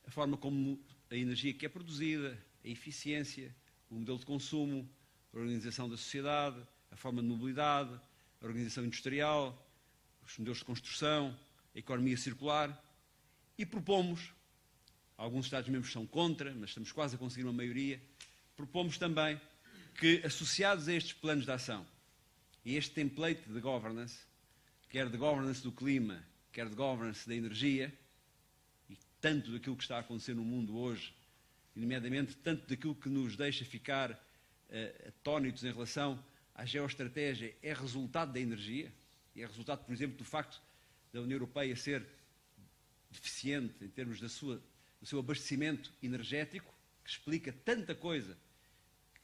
Speaker 5: a forma como a energia que é produzida, a eficiência, o modelo de consumo, a organização da sociedade, a forma de mobilidade, a organização industrial, os modelos de construção, a economia circular, e propomos, alguns Estados-membros são contra, mas estamos quase a conseguir uma maioria, propomos também que, associados a estes planos de ação e este template de governance, quer de governance do clima, quer de governance da energia, e tanto daquilo que está a acontecer no mundo hoje, nomeadamente tanto daquilo que nos deixa ficar atónitos em relação à geoestratégia, é resultado da energia, e é resultado, por exemplo, do facto da União Europeia ser deficiente em termos do seu abastecimento energético, que explica tanta coisa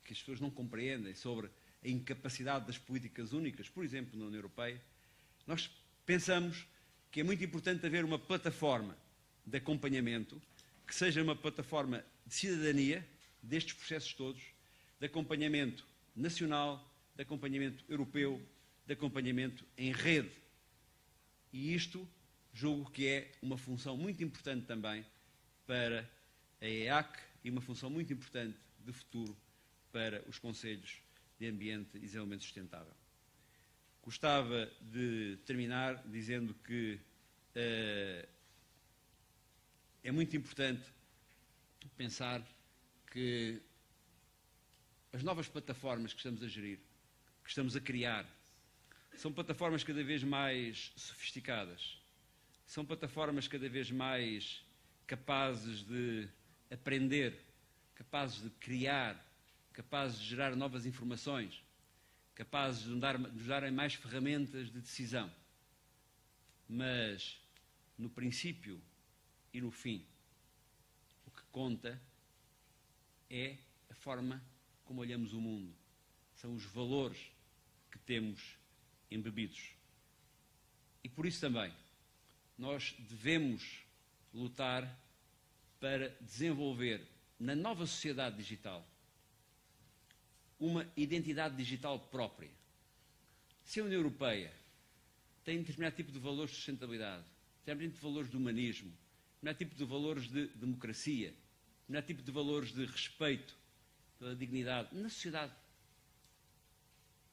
Speaker 5: que as pessoas não compreendem sobre a incapacidade das políticas únicas, por exemplo, na União Europeia. Nós pensamos que é muito importante haver uma plataforma de acompanhamento, que seja uma plataforma de cidadania destes processos todos, de acompanhamento nacional, de acompanhamento europeu, de acompanhamento em rede. E isto julgo que é uma função muito importante também para a EAC e uma função muito importante de futuro para os Conselhos de Ambiente e Desenvolvimento Sustentável. Gostava de terminar dizendo que é muito importante pensar que as novas plataformas que estamos a gerir, que estamos a criar, são plataformas cada vez mais sofisticadas, são plataformas cada vez mais capazes de aprender, capazes de criar, capazes de gerar novas informações, capazes de nos darem mais ferramentas de decisão. Mas, no princípio e no fim, o que conta é a forma como olhamos o mundo. São os valores que temos embebidos. E por isso também, nós devemos lutar para desenvolver na nova sociedade digital uma identidade digital própria. Se a União Europeia tem determinado tipo de valores de sustentabilidade, determinado tipo de valores de humanismo, determinado tipo de valores de democracia, determinado tipo de valores de respeito pela dignidade na sociedade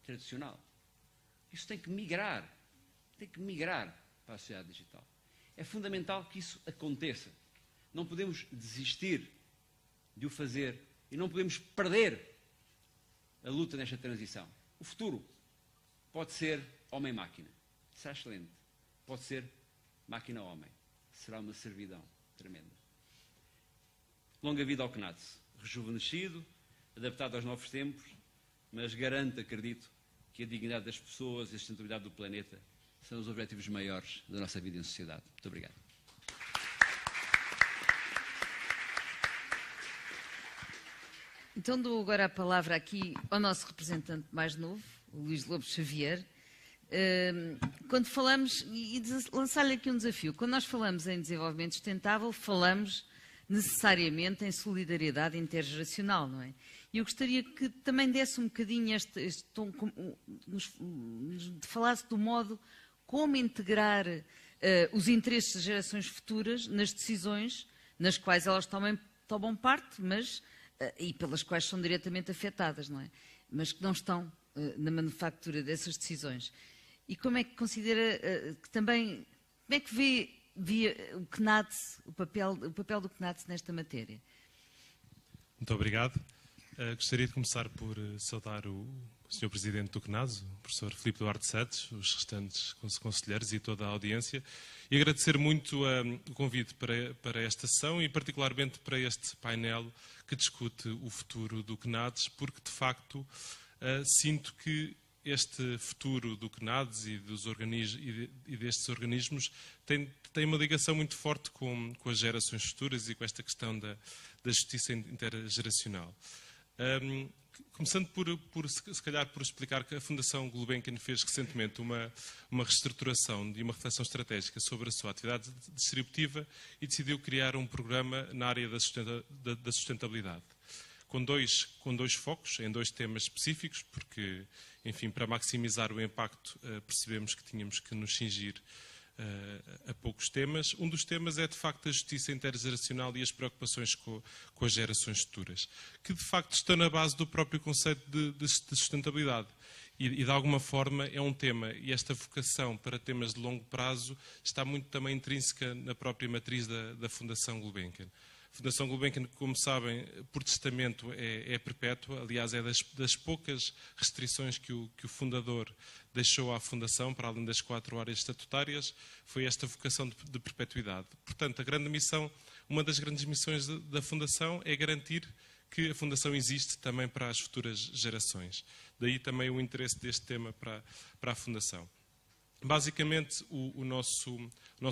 Speaker 5: tradicional, isso tem que migrar para a sociedade digital. É fundamental que isso aconteça. Não podemos desistir de o fazer E não podemos perder a luta nesta transição. O futuro pode ser homem-máquina. Será excelente. Pode ser máquina-homem. Será uma servidão tremenda. Longa vida ao CNADS. Rejuvenescido, adaptado aos novos tempos, mas garanto, acredito, que a dignidade das pessoas e a sustentabilidade do planeta são os objetivos maiores da nossa vida em sociedade. Muito obrigado.
Speaker 4: Então dou agora a palavra aqui ao nosso representante mais novo, o Luís Lobo Xavier. Quando falamos, e lançar-lhe aqui um desafio, quando nós falamos em desenvolvimento sustentável, falamos necessariamente em solidariedade intergeracional, não é? E eu gostaria que também desse um bocadinho este tom, falasse do modo como integrar os interesses das gerações futuras nas decisões nas quais elas tomam parte, mas e pelas quais são diretamente afetadas, não é? Mas que não estão na manufactura dessas decisões. E como é que considera que também, como é que vê o CNADS, o papel do CNADS nesta matéria?
Speaker 6: Muito obrigado. Gostaria de começar por saudar o Sr. Presidente do CNADS, o professor Filipe Duarte Santos, os restantes conselheiros e toda a audiência, e agradecer muito o convite para esta sessão e particularmente para este painel que discute o futuro do CNADS, porque de facto sinto que este futuro do CNADS e destes organismos tem uma ligação muito forte com as gerações futuras e com esta questão da justiça intergeracional. Começando se calhar por explicar que a Fundação Gulbenkian fez recentemente uma reestruturação e uma reflexão estratégica sobre a sua atividade distributiva e decidiu criar um programa na área da sustentabilidade, com dois focos, em dois temas específicos, porque, enfim, para maximizar o impacto percebemos que tínhamos que nos cingir a poucos temas. Um dos temas é, de facto, a justiça intergeracional e as preocupações com as gerações futuras, que, de facto, estão na base do próprio conceito de sustentabilidade. E, de alguma forma, é um tema, e esta vocação para temas de longo prazo está muito também intrínseca na própria matriz da Fundação Gulbenkian. A Fundação Gulbenkian, como sabem, por testamento é perpétua. Aliás, é das poucas restrições que o fundador deixou à Fundação, para além das 4 áreas estatutárias, foi esta vocação de perpetuidade. Portanto, uma das grandes missões da Fundação é garantir que a Fundação existe também para as futuras gerações. Daí também o interesse deste tema para a Fundação. Basicamente, o nosso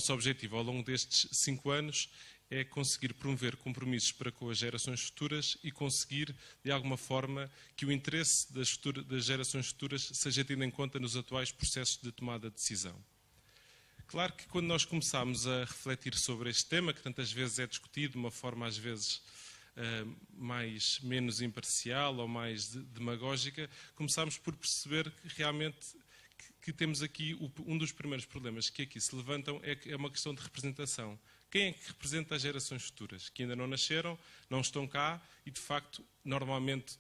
Speaker 6: objetivo ao longo destes 5 anos é conseguir promover compromissos para com as gerações futuras e conseguir, de alguma forma, que o interesse das gerações futuras seja tido em conta nos atuais processos de tomada de decisão. Claro que quando nós começámos a refletir sobre este tema, que tantas vezes é discutido de uma forma às vezes menos imparcial ou mais demagógica, começámos por perceber que realmente que temos aqui um dos primeiros problemas que aqui se levantam é uma questão de representação. Quem é que representa as gerações futuras? Que ainda não nasceram, não estão cá e, de facto, normalmente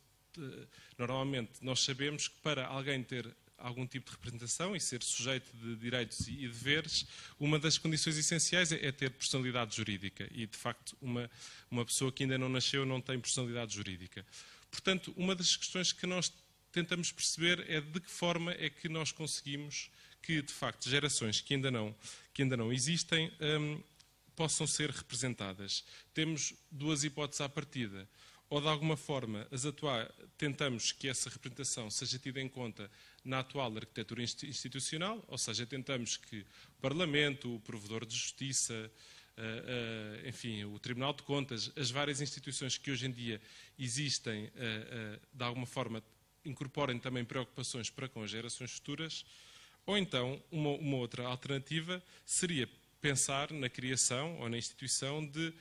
Speaker 6: nós sabemos que para alguém ter algum tipo de representação e ser sujeito de direitos e deveres, uma das condições essenciais é ter personalidade jurídica. E, de facto, uma pessoa que ainda não nasceu não tem personalidade jurídica. Portanto, uma das questões que nós tentamos perceber é de que forma é que nós conseguimos que, de facto, gerações que ainda não existem possam ser representadas. Temos 2 hipóteses à partida. Ou, de alguma forma, tentamos que essa representação seja tida em conta na atual arquitetura institucional, ou seja, tentamos que o Parlamento, o Provedor de Justiça, enfim, o Tribunal de Contas, as várias instituições que hoje em dia existem, de alguma forma, incorporem também preocupações para com as gerações futuras. Ou então, uma outra alternativa seria pensar na criação ou na instituição de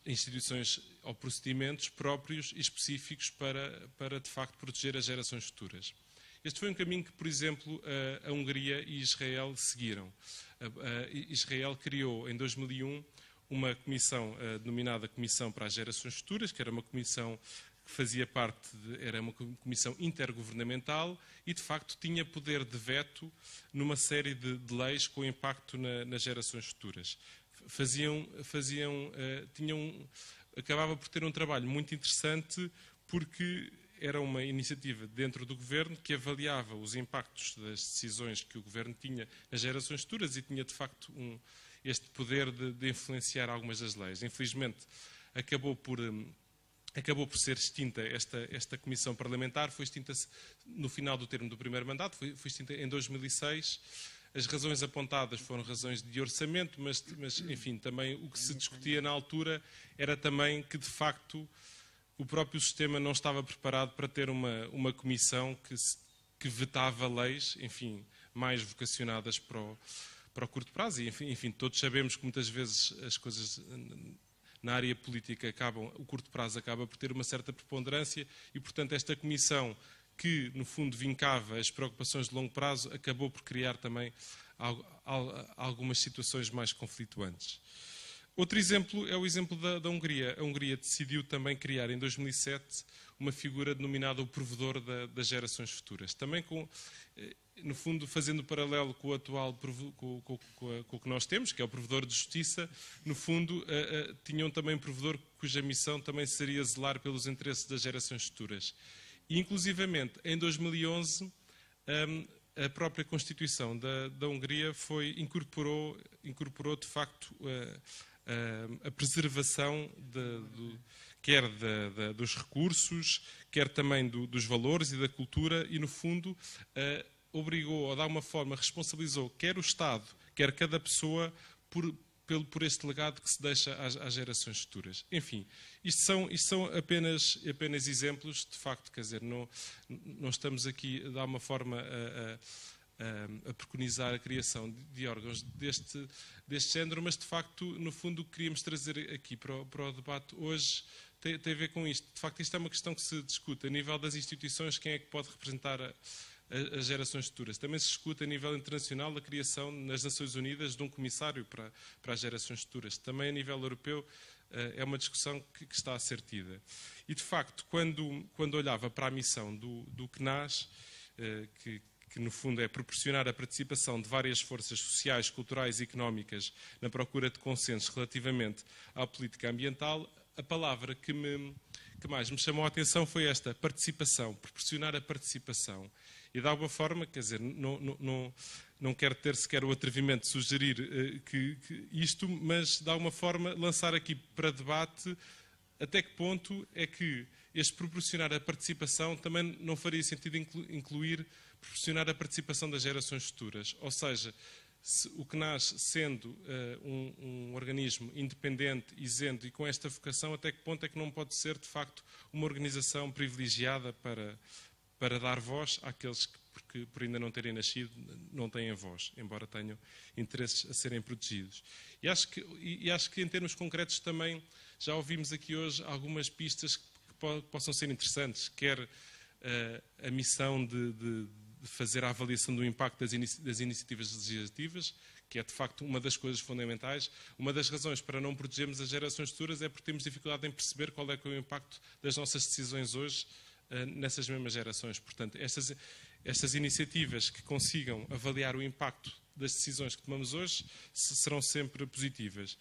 Speaker 6: instituições ou procedimentos próprios e específicos para de facto, proteger as gerações futuras. Este foi um caminho que, por exemplo, a Hungria e Israel seguiram. Israel criou, em 2001, uma comissão denominada Comissão para as Gerações Futuras, que era uma comissão que fazia parte era uma comissão intergovernamental e, de facto, tinha poder de veto numa série de leis com impacto nas gerações futuras. Tinham acabava por ter um trabalho muito interessante, porque era uma iniciativa dentro do Governo que avaliava os impactos das decisões que o Governo tinha nas gerações futuras e tinha, de facto, este poder de influenciar algumas das leis. Infelizmente, acabou por ser extinta esta comissão parlamentar, foi extinta no final do termo do primeiro mandato, foi extinta em 2006. As razões apontadas foram razões de orçamento, mas enfim, também o que se discutia na altura era também que, de facto, o próprio sistema não estava preparado para ter uma comissão que vetava leis, enfim, mais vocacionadas para o curto prazo. E, enfim, todos sabemos que muitas vezes as coisas na área política o curto prazo acaba por ter uma certa preponderância e, portanto, esta comissão que, no fundo, vincava as preocupações de longo prazo, acabou por criar também algumas situações mais conflituantes. Outro exemplo é o exemplo da Hungria. A Hungria decidiu também criar, em 2007, uma figura denominada o provedor das gerações futuras. Também, no fundo, fazendo paralelo com o atual, com o que nós temos, que é o provedor de justiça, no fundo, tinham também um provedor cuja missão também seria zelar pelos interesses das gerações futuras. E, inclusivamente, em 2011, a própria Constituição da Hungria incorporou, de facto, a preservação quer dos recursos, quer também dos valores e da cultura e, no fundo, obrigou, ou de alguma forma responsabilizou quer o Estado, quer cada pessoa por este legado que se deixa às gerações futuras. Enfim, isto são apenas exemplos, de facto, quer dizer, não estamos aqui, de alguma forma, a preconizar a criação de órgãos deste género, mas, de facto, no fundo, o que queríamos trazer aqui para o debate hoje tem a ver com isto. De facto, isto é uma questão que se discute a nível das instituições, quem é que pode representar as gerações futuras. Também se discute a nível internacional a criação nas Nações Unidas de um comissário para as gerações futuras. Também a nível europeu é uma discussão que está a ser tida. E, de facto, quando olhava para a missão do CNAS, que no fundo é proporcionar a participação de várias forças sociais, culturais e económicas na procura de consensos relativamente à política ambiental, a palavra que mais me chamou a atenção foi esta, participação, proporcionar a participação. E de alguma forma, quer dizer, não quero ter sequer o atrevimento de sugerir que isto, mas de alguma forma lançar aqui para debate até que ponto é que este proporcionar a participação também não faria sentido incluir proporcionar a participação das gerações futuras. Ou seja, o CNAS sendo um organismo independente, isento e com esta vocação, até que ponto é que não pode ser, de facto, uma organização privilegiada para dar voz àqueles que, porque por ainda não terem nascido, não têm voz, embora tenham interesses a serem protegidos. E acho que em termos concretos também já ouvimos aqui hoje algumas pistas que possam ser interessantes, quer a missão de fazer a avaliação do impacto das iniciativas legislativas, que é de facto uma das coisas fundamentais. Uma das razões para não protegermos as gerações futuras é porque temos dificuldade em perceber qual é que é o impacto das nossas decisões hoje nessas mesmas gerações. Portanto, estas iniciativas que consigam avaliar o impacto das decisões que tomamos hoje serão sempre positivas.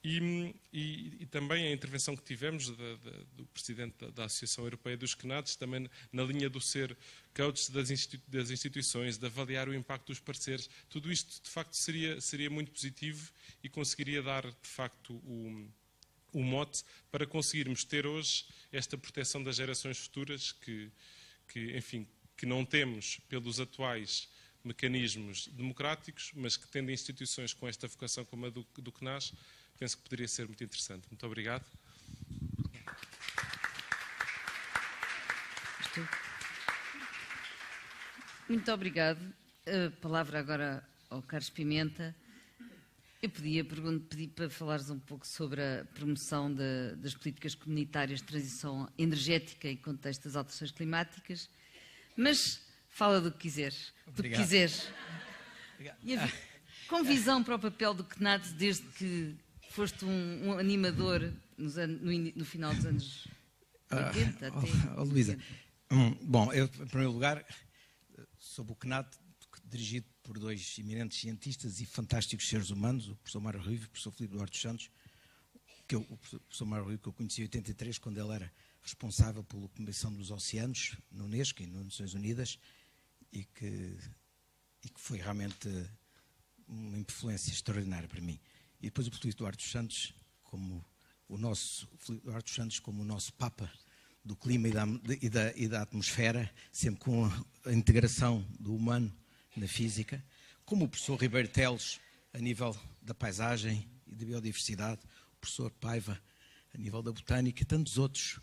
Speaker 6: E também a intervenção que tivemos do Presidente da Associação Europeia dos CNADs, também na linha do ser coach das instituições, de avaliar o impacto dos parceiros, tudo isto de facto seria muito positivo e conseguiria dar de facto o mote para conseguirmos ter hoje esta proteção das gerações futuras que não temos pelos atuais mecanismos democráticos, mas que tendo instituições com esta vocação como a do CNAS, penso que poderia ser muito interessante. Muito obrigado.
Speaker 4: Muito obrigado. A palavra agora ao Carlos Pimenta. Eu pedi para falares um pouco sobre a promoção das políticas comunitárias de transição energética e contexto das alterações climáticas, mas fala do que quiseres.
Speaker 7: Obrigado.
Speaker 4: Do que quiseres. Com visão para o papel do CNADS desde que foste um animador no final dos anos 80 até...
Speaker 7: Luísa, bom, eu, em primeiro lugar, sob o CNAD, dirigido por dois eminentes cientistas e fantásticos seres humanos, o professor Mário Rivo e o professor Filipe Duarte dos Santos, o professor Mário Rui, que eu conheci em 83, quando ele era responsável pela Comissão dos Oceanos, no Unesco e nas Nações Unidas, e que foi realmente uma influência extraordinária para mim. E depois o Filipe Duarte dos Santos, como o nosso Papa do clima e da atmosfera, sempre com a integração do humano na física, como o professor Ribeiro Teles, a nível da paisagem e da biodiversidade, o professor Paiva, a nível da botânica, e tantos outros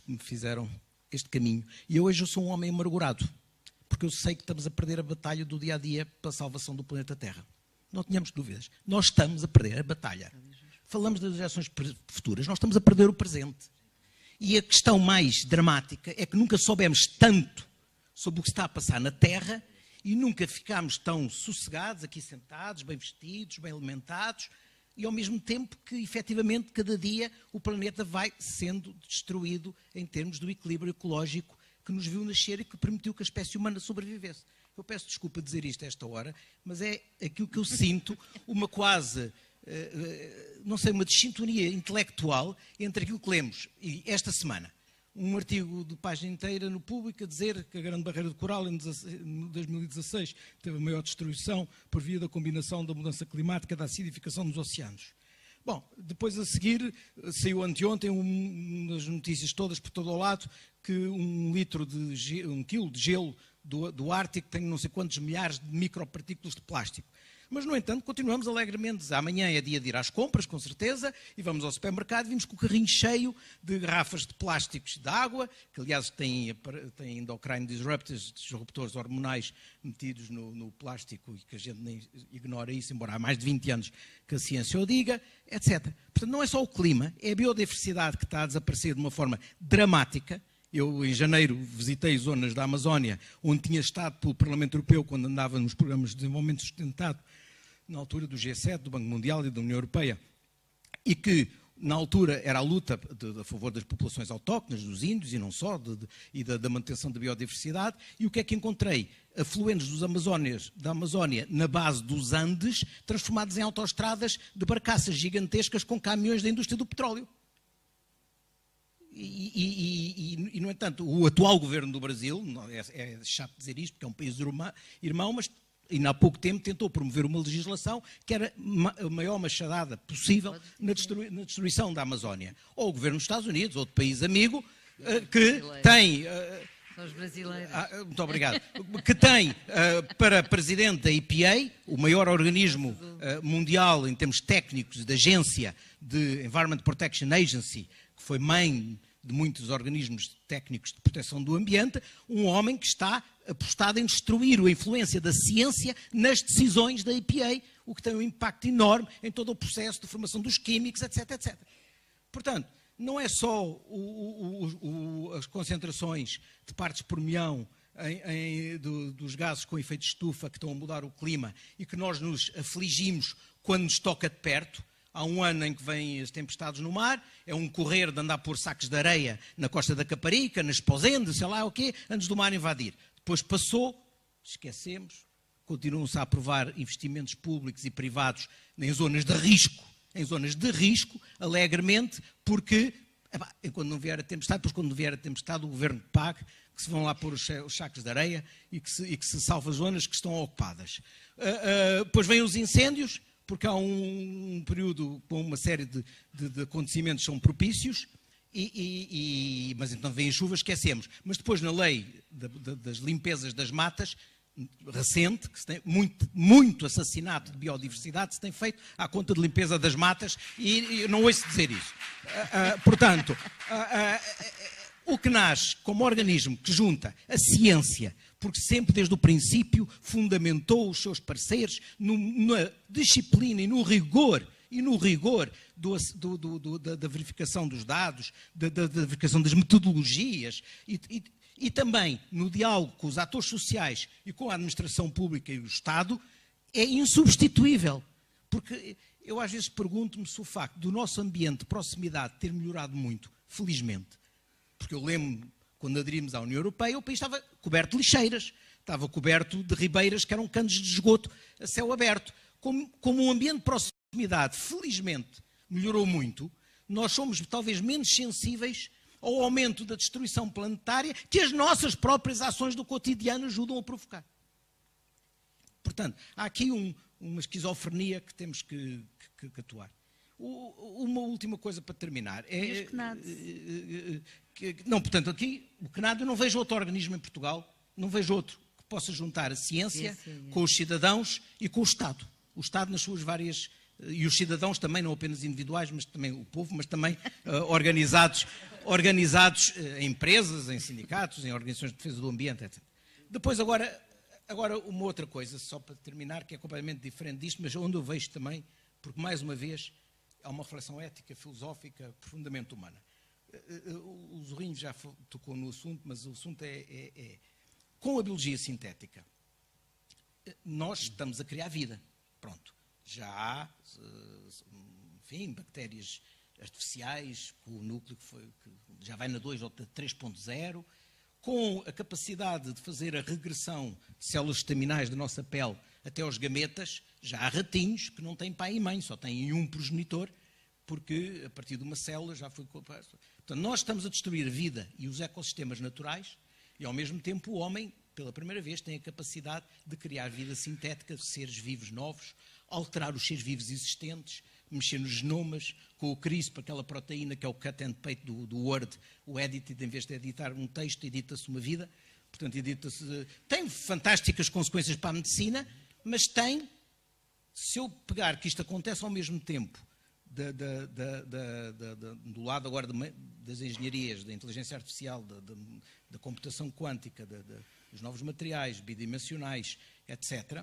Speaker 7: que me fizeram este caminho. E hoje eu sou um homem amargurado, porque eu sei que estamos a perder a batalha do dia-a-dia pela salvação do planeta Terra. Não tenhamos dúvidas. Nós estamos a perder a batalha. Falamos das gerações futuras, nós estamos a perder o presente. E a questão mais dramática é que nunca soubemos tanto sobre o que está a passar na Terra e nunca ficámos tão sossegados, aqui sentados, bem vestidos, bem alimentados, e ao mesmo tempo que, efetivamente, cada dia o planeta vai sendo destruído em termos do equilíbrio ecológico que nos viu nascer e que permitiu que a espécie humana sobrevivesse. Eu peço desculpa de dizer isto a esta hora, mas é aquilo que eu sinto, uma quase, não sei, uma desintonia intelectual entre aquilo que lemos. E esta semana, um artigo de página inteira no Público a dizer que a Grande Barreira de Coral, em 2016, teve a maior destruição por via da combinação da mudança climática e da acidificação dos oceanos. Bom, depois a seguir, saiu anteontem umas notícias todas por todo o lado, que um quilo de gelo do Ártico tem não sei quantos milhares de micropartículas de plástico. Mas, no entanto, continuamos alegremente. Amanhã é dia de ir às compras, com certeza, e vamos ao supermercado e vimos com o carrinho cheio de garrafas de plásticos de água, que, aliás, têm endocrine disruptores hormonais metidos no plástico e que a gente nem ignora isso, embora há mais de 20 anos que a ciência o diga, etc. Portanto, não é só o clima, é a biodiversidade que está a desaparecer de uma forma dramática. Eu, em janeiro, visitei zonas da Amazónia, onde tinha estado pelo Parlamento Europeu, quando andava nos programas de desenvolvimento sustentado, na altura do G7, do Banco Mundial e da União Europeia, e que, na altura, era a luta a favor das populações autóctones, dos índios, e não só, e da manutenção da biodiversidade. E o que é que encontrei? Afluentes da Amazónia, na base dos Andes, transformados em autoestradas de barcaças gigantescas com caminhões da indústria do petróleo. E, no entanto, o atual governo do Brasil, é chato dizer isto, porque é um país irmão, mas ainda há pouco tempo tentou promover uma legislação que era a maior machadada possível na destruição da Amazónia. Ou o governo dos Estados Unidos, ou outro país amigo, que tem...
Speaker 4: São os brasileiros.
Speaker 7: Muito obrigado. Que tem para presidente da EPA, o maior organismo mundial em termos técnicos da agência de Environment Protection Agency, que foi mãe de muitos organismos técnicos de proteção do ambiente, um homem que está apostado em destruir a influência da ciência nas decisões da EPA, o que tem um impacto enorme em todo o processo de formação dos químicos, etc, etc. Portanto, não é só as concentrações de partes por milhão dos gases com efeito de estufa que estão a mudar o clima e que nós nos afligimos quando nos toca de perto. Há um ano em que vêm as tempestades no mar, é um correr de andar por sacos de areia na costa da Caparica, nas Posendas, sei lá o quê, antes do mar invadir. Depois passou, esquecemos, continuam-se a aprovar investimentos públicos e privados em zonas de risco, alegremente, porque, enquanto não vier a tempestade, depois quando vier a tempestade o governo pague, que se vão lá pôr os sacos de areia e que se salva zonas que estão ocupadas. Depois vêm os incêndios, porque há um período com uma série de acontecimentos que são propícios, mas então vêm as chuvas, esquecemos. Mas depois na lei das limpezas das matas, recente, que se tem muito assassinato de biodiversidade se tem feito à conta de limpeza das matas, e não ouço dizer isso. Portanto, o CNAS, como organismo que junta a ciência, porque sempre desde o princípio fundamentou os seus pareceres na disciplina e no rigor da verificação dos dados, da verificação das metodologias e também no diálogo com os atores sociais e com a administração pública e o Estado, é insubstituível. Porque eu às vezes pergunto-me se o facto do nosso ambiente de proximidade ter melhorado muito, felizmente, porque eu lembro quando aderimos à União Europeia, o país estava coberto de lixeiras, estava coberto de ribeiras que eram canos de esgoto a céu aberto. Como um ambiente de proximidade, felizmente, melhorou muito, nós somos talvez menos sensíveis ao aumento da destruição planetária que as nossas próprias ações do cotidiano ajudam a provocar. Portanto, há aqui uma esquizofrenia que temos que atuar. Uma última coisa para terminar. Não, portanto, aqui, o CNAD, eu não vejo outro organismo em Portugal, não vejo outro que possa juntar a ciência com os cidadãos e com o Estado. O Estado nas suas várias... E os cidadãos também, não apenas individuais, mas também o povo, mas também organizados em empresas, em sindicatos, em organizações de defesa do ambiente, etc. Depois, agora uma outra coisa, só para terminar, que é completamente diferente disto, mas onde eu vejo também, porque mais uma vez há uma reflexão ética, filosófica, profundamente humana. O Zorrinho já tocou no assunto, mas o assunto é com a biologia sintética, nós estamos a criar vida. Pronto. Já há, enfim, bactérias artificiais, com o núcleo que já vai na 2 ou 3.0, com a capacidade de fazer a regressão de células estaminais da nossa pele até aos gametas. Já há ratinhos que não têm pai e mãe, só têm um progenitor, porque a partir de uma célula já foi... Portanto, nós estamos a destruir a vida e os ecossistemas naturais e, ao mesmo tempo, o homem, pela primeira vez, tem a capacidade de criar vida sintética, de seres vivos novos, alterar os seres vivos existentes, mexer nos genomas, com o CRISPR, aquela proteína que é o cut and paste do Word, o edited, em vez de editar um texto, edita-se uma vida. Portanto, edita-se... Tem fantásticas consequências para a medicina, mas tem, se eu pegar que isto acontece ao mesmo tempo, do lado agora das engenharias, da inteligência artificial, da computação quântica, dos novos materiais bidimensionais, etc.,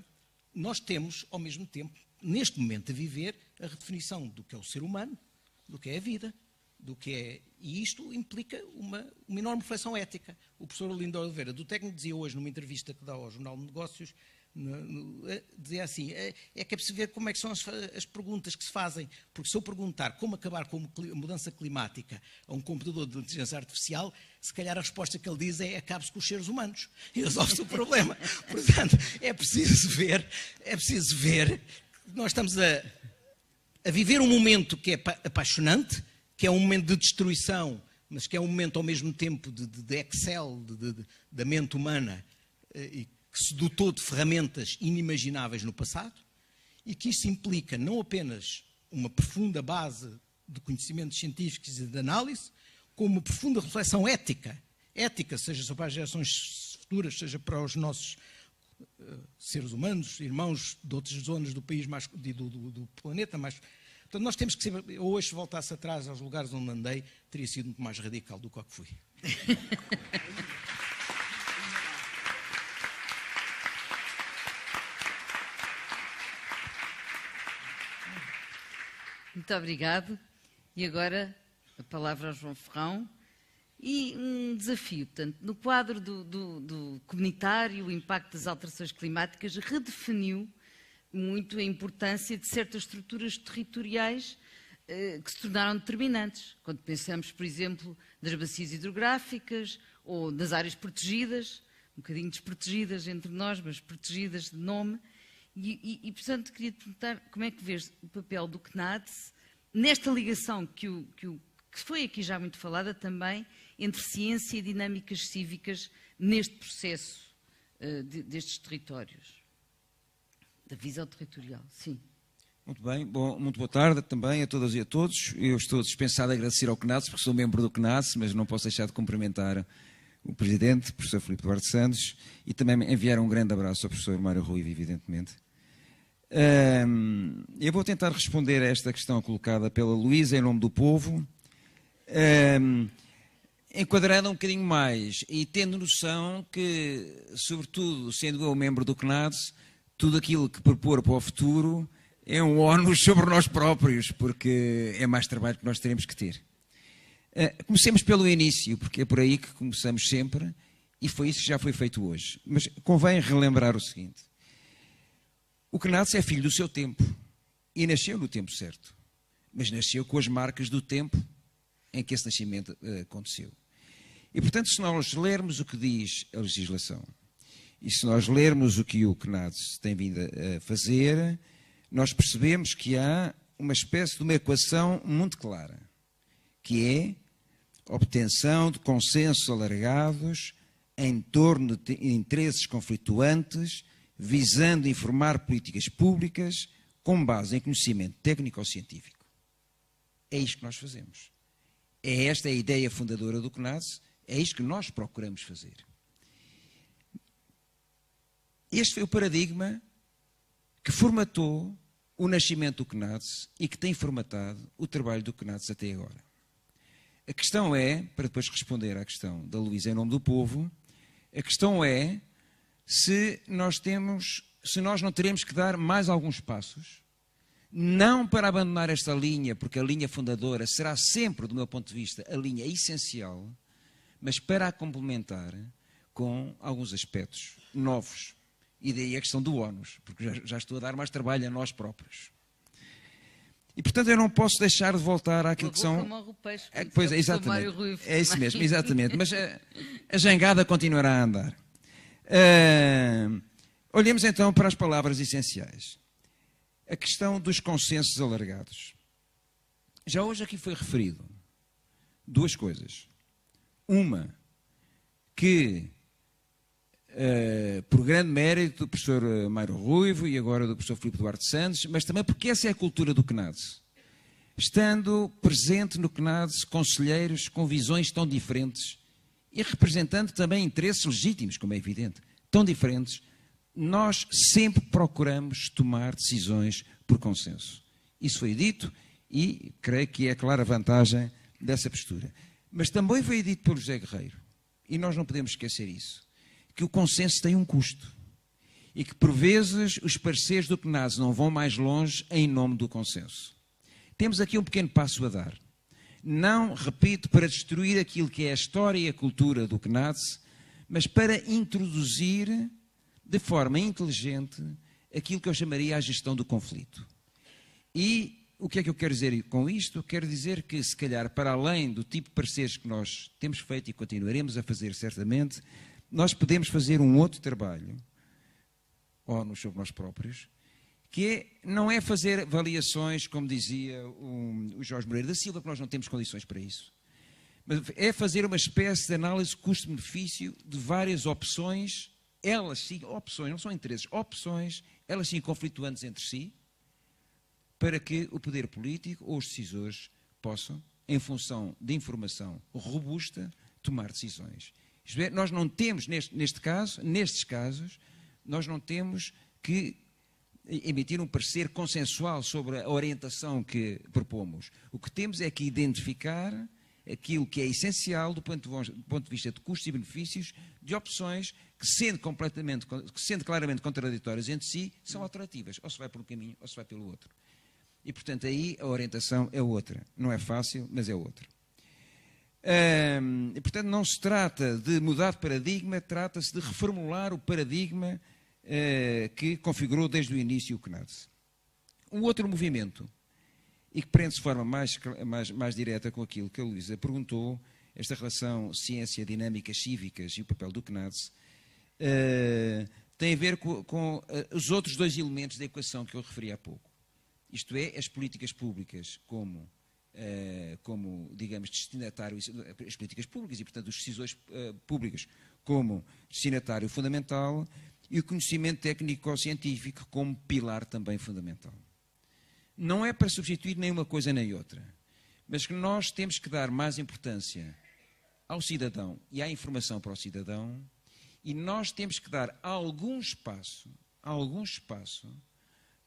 Speaker 7: nós temos, ao mesmo tempo, neste momento, a viver a redefinição do que é o ser humano, do que é a vida, do que é... E isto implica uma enorme reflexão ética. O professor Arlindo Oliveira, do Técnico, dizia hoje, numa entrevista que dá ao Jornal de Negócios, dizia assim, é que é preciso ver como é que são as perguntas que se fazem, porque se eu perguntar como acabar com a mudança climática a um computador de inteligência artificial, se calhar a resposta que ele diz é acabe-se com os seres humanos e resolve-se o problema. Portanto, é preciso ver que nós estamos a viver um momento que é apaixonante, que é um momento de destruição, mas que é um momento ao mesmo tempo de Excel, da mente humana, e que se dotou de ferramentas inimagináveis no passado, e que isso implica não apenas uma profunda base de conhecimentos científicos e de análise, como uma profunda reflexão ética, seja para as gerações futuras, seja para os nossos seres humanos, irmãos de outras zonas do país, do planeta. Portanto, nós temos que ser... Hoje, se voltasse atrás aos lugares onde andei, teria sido muito mais radical do que fui.
Speaker 4: Muito obrigado. E agora a palavra ao João Ferrão. E um desafio, portanto, no quadro do comunitário, o impacto das alterações climáticas redefiniu muito a importância de certas estruturas territoriais que se tornaram determinantes. Quando pensamos, por exemplo, das bacias hidrográficas ou das áreas protegidas, um bocadinho desprotegidas entre nós, mas protegidas de nome. E portanto, queria te perguntar como é que vês o papel do CNAD nesta ligação que foi aqui já muito falada também entre ciência e dinâmicas cívicas neste processo destes territórios, da visão territorial. Sim.
Speaker 8: Muito bem. Bom, muito boa tarde também a todas e a todos. Eu estou dispensado a agradecer ao CNAD, porque sou membro do CNAD, mas não posso deixar de cumprimentar o Presidente, o professor Filipe Duarte Santos, e também enviar um grande abraço ao professor Mário Ruivo, evidentemente. Eu vou tentar responder a esta questão colocada pela Luísa em nome do povo, enquadrando um bocadinho mais e tendo noção que, sobretudo, sendo eu membro do CNAD, tudo aquilo que propor para o futuro é um ónus sobre nós próprios, porque é mais trabalho que nós teremos que ter. Comecemos pelo início, porque é por aí que começamos sempre, e foi isso que já foi feito hoje. Mas convém relembrar o seguinte: o CNAD é filho do seu tempo, e nasceu no tempo certo, mas nasceu com as marcas do tempo em que esse nascimento aconteceu. E, portanto, se nós lermos o que diz a legislação, e se nós lermos o que o CNAD tem vindo a fazer, nós percebemos que há uma espécie de uma equação muito clara, que é a obtenção de consensos alargados em torno de interesses conflituantes, visando informar políticas públicas com base em conhecimento técnico ou científico. É isto que nós fazemos. É esta a ideia fundadora do CNAS, é isto que nós procuramos fazer. Este foi o paradigma que formatou o nascimento do CNAS e que tem formatado o trabalho do CNAS até agora. A questão é, para depois responder à questão da Luísa em nome do povo, a questão é se nós não teremos que dar mais alguns passos, não para abandonar esta linha, porque a linha fundadora será sempre, do meu ponto de vista, a linha essencial, mas para a complementar com alguns aspectos novos. E daí a questão do ónus, porque já estou a dar mais trabalho a nós próprios. E, portanto, eu não posso deixar de voltar àquilo que são... Pois é, exatamente. É isso mesmo, exatamente. Mas a jangada continuará a andar. Olhemos então para as palavras essenciais. A questão dos consensos alargados. Já hoje aqui foi referido duas coisas. Uma, que por grande mérito do professor Mário Ruivo e agora do professor Filipe Duarte Santos, mas também porque essa é a cultura do CNAS. Estando presente no CNAS conselheiros com visões tão diferentes e representando também interesses legítimos, como é evidente, tão diferentes, nós sempre procuramos tomar decisões por consenso. Isso foi dito e creio que é a clara vantagem dessa postura. Mas também foi dito pelo José Guerreiro, e nós não podemos esquecer isso, que o consenso tem um custo e que, por vezes, os parceiros do CNAS não vão mais longe em nome do consenso. Temos aqui um pequeno passo a dar. Não, repito, para destruir aquilo que é a história e a cultura do CNAS, mas para introduzir de forma inteligente aquilo que eu chamaria a gestão do conflito. E o que é que eu quero dizer com isto? Quero dizer que, se calhar, para além do tipo de parceiros que nós temos feito e continuaremos a fazer certamente, nós podemos fazer um outro trabalho, ONU sobre nós próprios, que não é fazer avaliações, como dizia o Jorge Moreira da Silva, que nós não temos condições para isso, mas é fazer uma espécie de análise custo-benefício de várias opções, elas sim, opções, não são interesses, opções, elas sim conflituantes entre si, para que o poder político ou os decisores possam, em função de informação robusta, tomar decisões. Isto é, nós não temos, nestes casos, nós não temos que emitir um parecer consensual sobre a orientação que propomos. O que temos é que identificar aquilo que é essencial do ponto de vista de custos e benefícios de opções que, sendo claramente contraditórias entre si, são alternativas. Ou se vai por um caminho, ou se vai pelo outro. E, portanto, aí a orientação é outra. Não é fácil, mas é outra. E, portanto, não se trata de mudar de paradigma, trata-se de reformular o paradigma que configurou desde o início o CNAS. Um outro movimento, e que prende-se de forma mais direta com aquilo que a Luísa perguntou, esta relação ciência, dinâmicas cívicas e o papel do CNAS, tem a ver com os outros dois elementos da equação que eu referi há pouco. Isto é, as políticas públicas como digamos, destinatário, as políticas públicas e, portanto, os decisores públicos como destinatário fundamental e o conhecimento técnico-científico como pilar também fundamental. Não é para substituir nem uma coisa nem outra, mas que nós temos que dar mais importância ao cidadão e à informação para o cidadão, e nós temos que dar algum espaço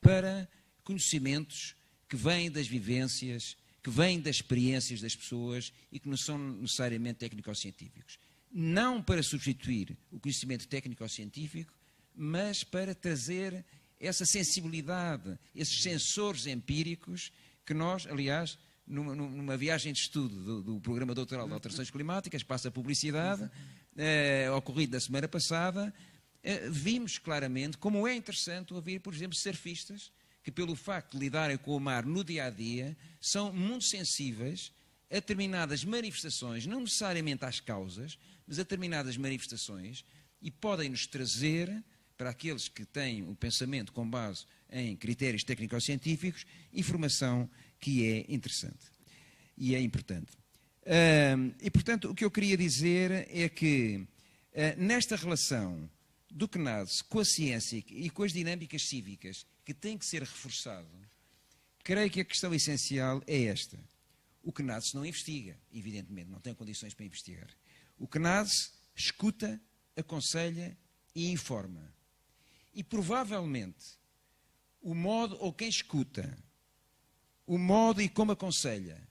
Speaker 8: para conhecimentos que vêm das vivências, que vêm das experiências das pessoas e que não são necessariamente técnico-científicos. Não para substituir o conhecimento técnico-científico, mas para trazer essa sensibilidade, esses sensores empíricos que nós, aliás, numa viagem de estudo do Programa Doutoral de Alterações Climáticas, passa a publicidade, ocorrido na semana passada, vimos claramente como é interessante ouvir, por exemplo, surfistas que, pelo facto de lidarem com o mar no dia-a-dia, são muito sensíveis a determinadas manifestações, não necessariamente às causas, mas a determinadas manifestações, e podem nos trazer para aqueles que têm um pensamento com base em critérios técnico-científicos, informação que é interessante e é importante. E, portanto, o que eu queria dizer é que, nesta relação do CNADS com a ciência e com as dinâmicas cívicas, que tem que ser reforçado, creio que a questão essencial é esta. O CNADS não investiga, evidentemente, não tem condições para investigar. O CNADS escuta, aconselha e informa. E, provavelmente, o modo, ou quem escuta, o modo e como aconselha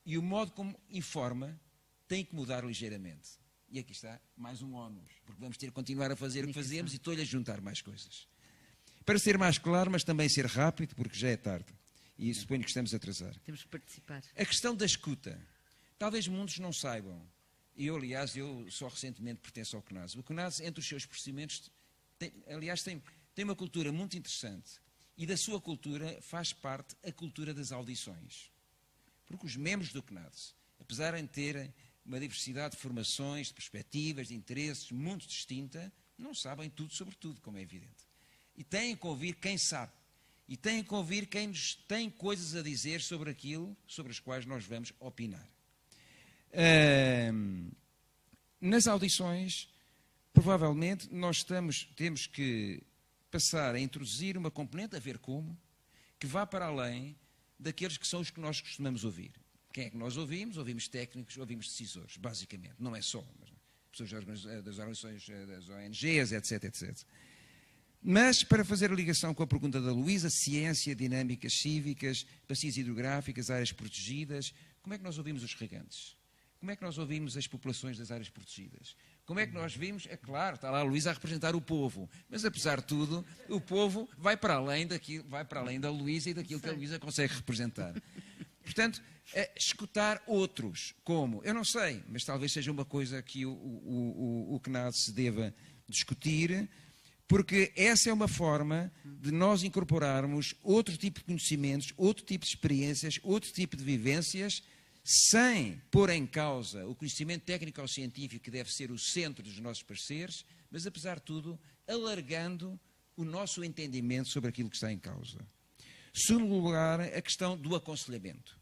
Speaker 8: e o modo como informa tem que mudar ligeiramente. E aqui está mais um ónus, porque vamos ter que continuar a fazer o que fazemos e estou-lhe a juntar mais coisas. Para ser mais claro, mas também ser rápido, porque já é tarde. E suponho que estamos a atrasar.
Speaker 4: Temos que participar.
Speaker 8: A questão da escuta. Talvez muitos não saibam. Eu, aliás, só recentemente pertenço ao CNADS. O CNADS, entre os seus procedimentos, tem uma cultura muito interessante. E da sua cultura faz parte a cultura das audições. Porque os membros do CNADS, apesar de terem uma diversidade de formações, de perspectivas, de interesses muito distinta, não sabem tudo sobre tudo, como é evidente. E têm que ouvir quem sabe. E têm que ouvir quem nos tem coisas a dizer sobre aquilo sobre as quais nós vamos opinar. Nas audições, provavelmente, nós temos que passar a introduzir uma componente, a ver como, que vá para além daqueles que são os que nós costumamos ouvir. Quem é que nós ouvimos? Ouvimos técnicos, ouvimos decisores, basicamente. Não é só, mas pessoas das organizações, das ONGs, etc, etc. Mas, para fazer a ligação com a pergunta da Luísa, ciência, dinâmicas cívicas, bacias hidrográficas, áreas protegidas, como é que nós ouvimos os regantes? Como é que nós ouvimos as populações das áreas protegidas? Como é que nós vimos? É claro, está lá a Luísa a representar o povo, mas apesar de tudo, o povo vai para além da Luísa e daquilo que a Luísa consegue representar. Portanto, escutar outros, como? Eu não sei, mas talvez seja uma coisa que o CNADS se deva discutir, porque essa é uma forma de nós incorporarmos outro tipo de conhecimentos, outro tipo de experiências, outro tipo de vivências, sem pôr em causa o conhecimento técnico ou científico que deve ser o centro dos nossos pareceres, mas, apesar de tudo, alargando o nosso entendimento sobre aquilo que está em causa. Segundo lugar, a questão do aconselhamento.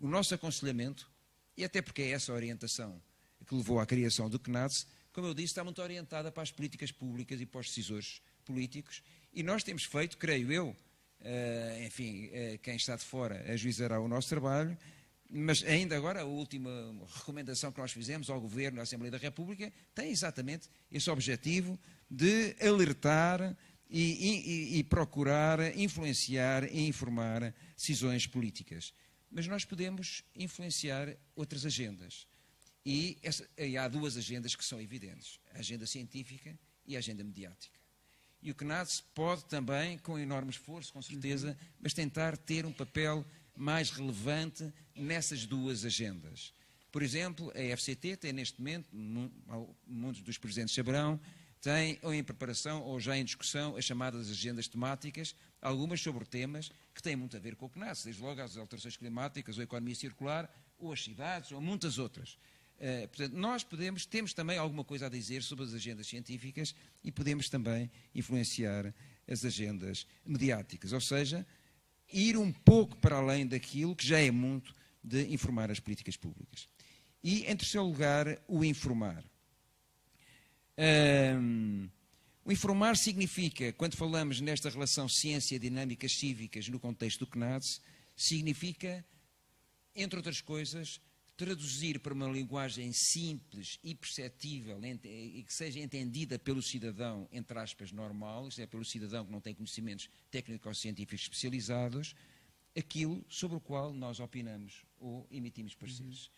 Speaker 8: O nosso aconselhamento, e até porque é essa a orientação que levou à criação do CNADS, como eu disse, está muito orientada para as políticas públicas e para os decisores políticos, e nós temos feito, creio eu, quem está de fora ajuizará o nosso trabalho, mas ainda agora a última recomendação que nós fizemos ao Governo e à Assembleia da República tem exatamente esse objetivo de alertar e procurar influenciar e informar decisões políticas. Mas nós podemos influenciar outras agendas. E há duas agendas que são evidentes, a agenda científica e a agenda mediática. E o CNADS pode também, com enorme esforço, com certeza, mas tentar ter um papel mais relevante nessas duas agendas. Por exemplo, a FCT tem neste momento, muitos dos presentes saberão, tem ou em preparação ou já em discussão as chamadas agendas temáticas, algumas sobre temas que têm muito a ver com o CNADS, desde logo as alterações climáticas, ou a economia circular, ou as cidades, ou muitas outras. Portanto, nós temos também alguma coisa a dizer sobre as agendas científicas e podemos também influenciar as agendas mediáticas, ou seja, ir um pouco para além daquilo que já é muito de informar as políticas públicas. E, em terceiro lugar, o informar. O informar significa, quando falamos nesta relação ciência e dinâmicas cívicas no contexto do CNADS, significa, entre outras coisas, traduzir para uma linguagem simples e perceptível e que seja entendida pelo cidadão, entre aspas, normal, isto é, pelo cidadão que não tem conhecimentos técnico-científicos especializados, aquilo sobre o qual nós opinamos ou emitimos pareceres.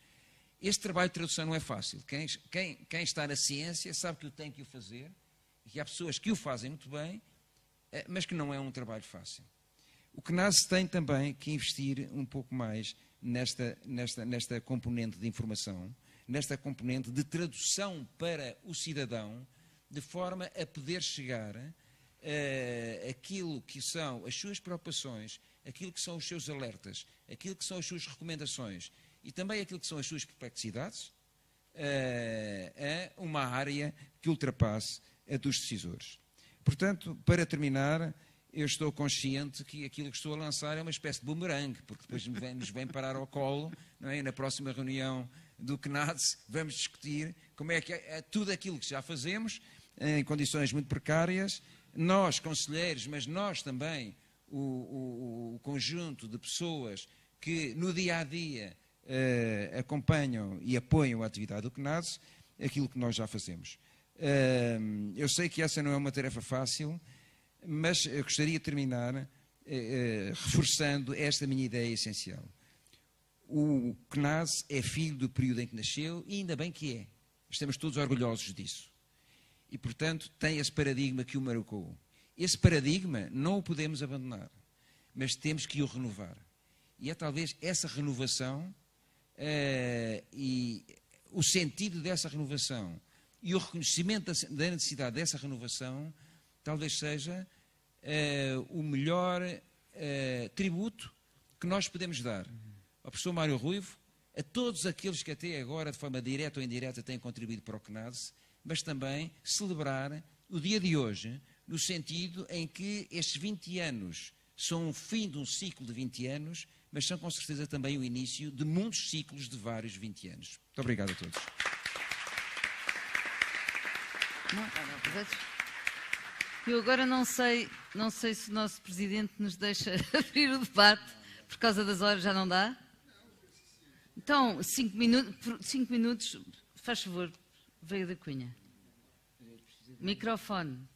Speaker 8: Este trabalho de tradução não é fácil. Quem está na ciência sabe que tem que o fazer, e que há pessoas que o fazem muito bem, mas que não é um trabalho fácil. O CNADS tem também que investir um pouco mais nesta componente de informação, nesta componente de tradução para o cidadão, de forma a poder chegar aquilo que são as suas preocupações, aquilo que são os seus alertas, aquilo que são as suas recomendações e também aquilo que são as suas perplexidades, a uma área que ultrapasse a dos decisores. Portanto, para terminar, eu estou consciente que aquilo que estou a lançar é uma espécie de bumerangue, porque depois nos vem parar ao colo, não é? Na próxima reunião do CNADS vamos discutir como é que tudo aquilo que já fazemos, em condições muito precárias, nós, conselheiros, mas nós também, o conjunto de pessoas que no dia-a-dia acompanham e apoiam a atividade do CNADS, aquilo que nós já fazemos. Eu sei que essa não é uma tarefa fácil, mas eu gostaria de terminar reforçando esta minha ideia essencial. O CNADS é filho do período em que nasceu e ainda bem que é. Estamos todos orgulhosos disso. E, portanto, tem esse paradigma que o marcou. Esse paradigma não o podemos abandonar, mas temos que o renovar. E é talvez essa renovação e o sentido dessa renovação e o reconhecimento da necessidade dessa renovação talvez seja o melhor tributo que nós podemos dar ao professor Mário Ruivo, a todos aqueles que até agora, de forma direta ou indireta, têm contribuído para o CNADS, mas também celebrar o dia de hoje, no sentido em que estes 20 anos são o fim de um ciclo de 20 anos, mas são com certeza também o início de muitos ciclos de vários 20 anos. Muito obrigado a todos.
Speaker 4: Eu agora não sei se o nosso Presidente nos deixa abrir o debate, por causa das horas já não dá? Então, 5 minutos, faz favor, Veiga da Cunha. Microfone.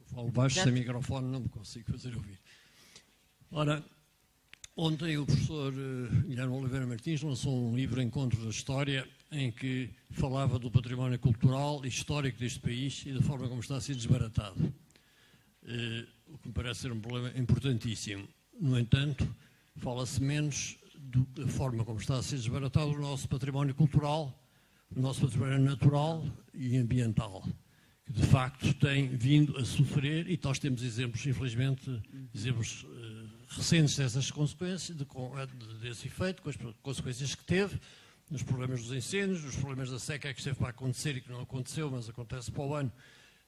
Speaker 9: Falo baixo, sem microfone, não me consigo fazer ouvir. Ora, ontem o professor Guilherme Oliveira Martins lançou um livro, Encontros da História, em que falava do património cultural e histórico deste país e da forma como está a ser desbaratado. O que me parece ser um problema importantíssimo. No entanto, fala-se menos da forma como está a ser desbaratado o nosso património cultural, o nosso património natural e ambiental, que de facto tem vindo a sofrer, e nós temos exemplos, infelizmente, exemplos recentes dessas consequências, desse efeito, com as consequências que teve, nos problemas dos incêndios, nos problemas da seca que esteve para acontecer e que não aconteceu, mas acontece para o ano,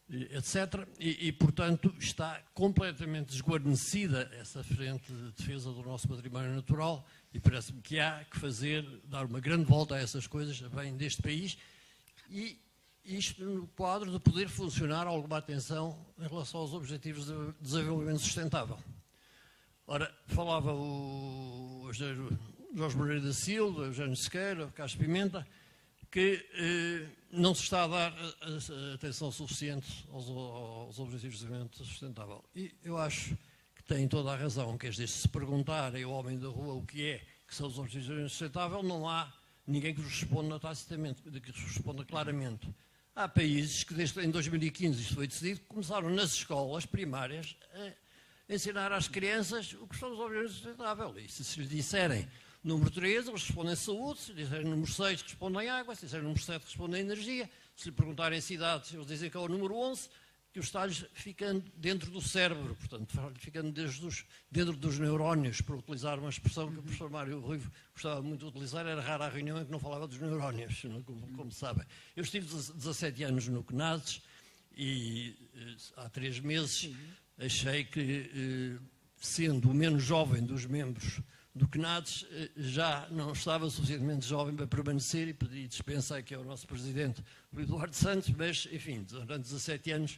Speaker 9: etc. E, portanto, está completamente desguarnecida essa frente de defesa do nosso património natural e parece-me que há que dar uma grande volta a essas coisas, bem deste país, e isto no quadro de poder funcionar alguma atenção em relação aos objetivos de desenvolvimento sustentável. Ora, falava o Jorge Moreira da Silva, o Eugênio Sequeira, o Carlos Pimenta, que não se está a dar atenção suficiente aos objetivos de desenvolvimento sustentável. E eu acho que tem toda a razão, quer dizer, se perguntarem ao homem da rua o que são os objetivos de desenvolvimento sustentável, não há ninguém que vos responda tacitamente, que vos responda claramente. Há países que, desde em 2015, isto foi decidido, começaram nas escolas primárias a ensinar às crianças o que são os objetivos sustentáveis. E se lhes disserem número 3, eles respondem saúde, se disserem número 6, respondem água, se disserem número 7, respondem energia, se lhe perguntarem cidades, eles dizem que é o número 11, que os detalhes ficam dentro do cérebro, portanto, ficando dentro dos neurónios, para utilizar uma expressão que o professor Mário Ruivo gostava muito de utilizar, era rara a reunião em que não falava dos neurónios, como sabem. Eu estive 17 anos no CNADS e há 3 meses achei que, sendo o menos jovem dos membros do CNADS, já não estava suficientemente jovem para permanecer e pedi dispensa aqui ao nosso presidente, o Eduardo Santos, mas, enfim, durante 17 anos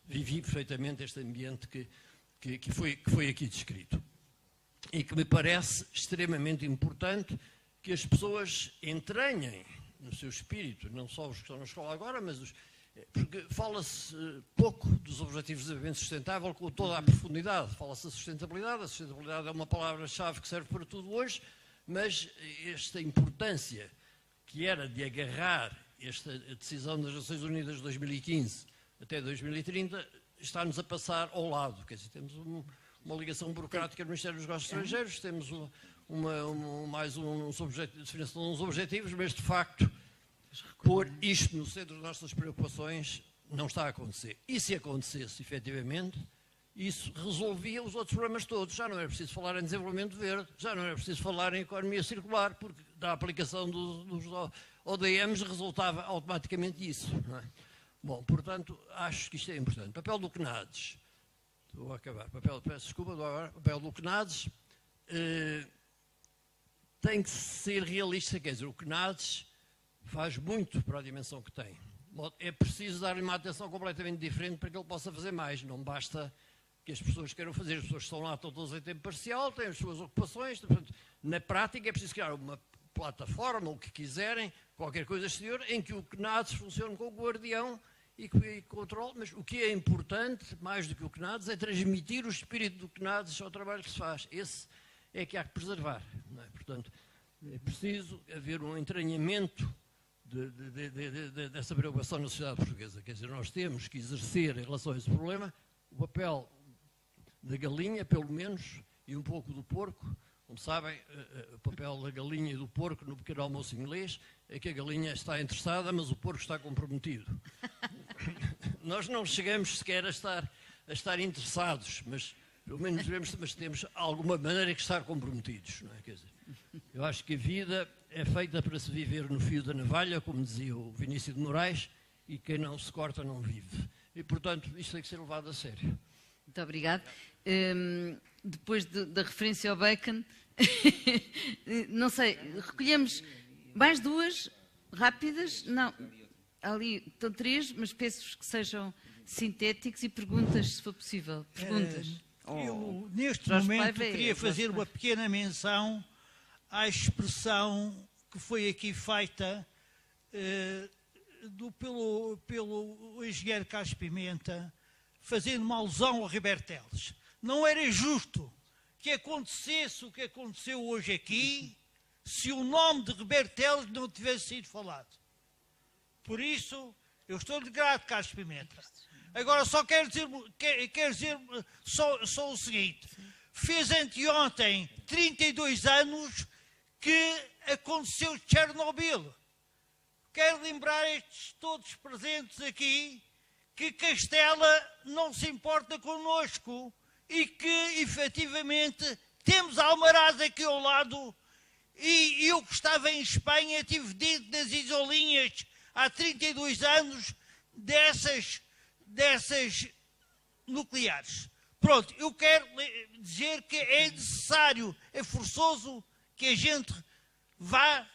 Speaker 9: vivi perfeitamente este ambiente que foi aqui descrito. E que me parece extremamente importante que as pessoas entranhem no seu espírito, não só os que estão na escola agora, mas porque fala-se pouco dos objetivos de desenvolvimento sustentável com toda a profundidade. Fala-se da sustentabilidade. A sustentabilidade é uma palavra-chave que serve para tudo hoje, mas esta importância que era de agarrar esta decisão das Nações Unidas de 2015 até 2030 está-nos a passar ao lado. Quer dizer, temos uma ligação burocrática no Ministério dos Negócios Estrangeiros, temos mais definição de uns objetivos, mas de facto pôr isto no centro das nossas preocupações não está a acontecer. E se acontecesse, efetivamente, isso resolvia os outros problemas todos. Já não era preciso falar em desenvolvimento verde, já não era preciso falar em economia circular, porque da aplicação dos ODMs resultava automaticamente isso. Não é? Bom, portanto, acho que isto é importante. Papel do CNADES. Estou a acabar. Peço desculpa, papel do CNADES tem que ser realista, quer dizer, o CNADES faz muito para a dimensão que tem. É preciso dar-lhe uma atenção completamente diferente para que ele possa fazer mais. Não basta que as pessoas queiram fazer. As pessoas que estão lá estão todas em tempo parcial, têm as suas ocupações. Portanto, na prática é preciso criar uma plataforma, o que quiserem, qualquer coisa exterior, em que o CNADES funcione como guardião e controle. Mas o que é importante, mais do que o CNADES, é transmitir o espírito do CNADES ao trabalho que se faz. Esse é que há que preservar. Não é? Portanto, é preciso haver um entranhamento dessa preocupação na sociedade portuguesa. Quer dizer, nós temos que exercer em relação a esse problema o papel da galinha, pelo menos, e um pouco do porco. Como sabem, o papel da galinha e do porco no pequeno almoço inglês é que a galinha está interessada, mas o porco está comprometido. Nós não chegamos sequer a estar interessados, mas pelo menos mas temos alguma maneira que estar comprometidos. Não é? Quer dizer, eu acho que a vida é feita para se viver no fio da navalha, como dizia o Vinícius de Moraes, e quem não se corta não vive. E, portanto, isto tem que ser levado a sério.
Speaker 4: Muito obrigada. Depois da referência ao Bacon, não sei, recolhemos mais duas rápidas? Não, ali estão três, mas peço que sejam sintéticos e perguntas, se for possível. Perguntas.
Speaker 10: Eu, neste momento, queria fazer uma pequena menção à expressão que foi aqui feita pelo engenheiro Carlos Pimenta, fazendo uma alusão ao Ribeiro Teles. Não era justo que acontecesse o que aconteceu hoje aqui se o nome de Ribeiro Teles não tivesse sido falado. Por isso, eu estou-lhe grato, Carlos Pimenta. Agora só quero dizer só o seguinte. Fez anteontem 32 anos que aconteceu Chernobyl. Quero lembrar estes todos presentes aqui que Castela não se importa connosco e que, efetivamente, temos Almaraz aqui ao lado e eu que estava em Espanha tive dentro das isolinhas há 32 anos dessas nucleares. Pronto, eu quero dizer que é necessário, é forçoso que a gente vá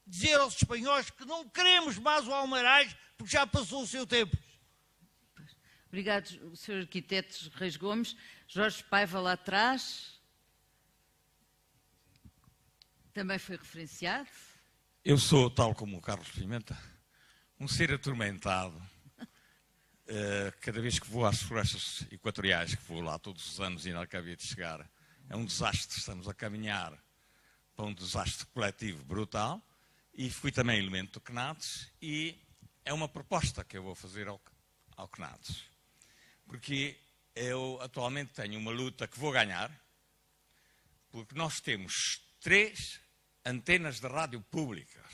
Speaker 10: dizer aos espanhóis que não queremos mais o Almaraz porque já passou o seu tempo.
Speaker 4: Obrigado, Sr. Arquiteto Reis Gomes. Jorge Paiva lá atrás. Também foi referenciado.
Speaker 11: Eu sou, tal como o Carlos Pimenta, um ser atormentado. Cada vez que vou às florestas equatoriais, que vou lá todos os anos e não acabei de chegar, é um desastre. Estamos a caminhar para um desastre coletivo brutal. E fui também elemento do CNADES e é uma proposta que eu vou fazer ao CNADES. Porque eu atualmente tenho uma luta que vou ganhar, porque nós temos 3 antenas de rádio públicas.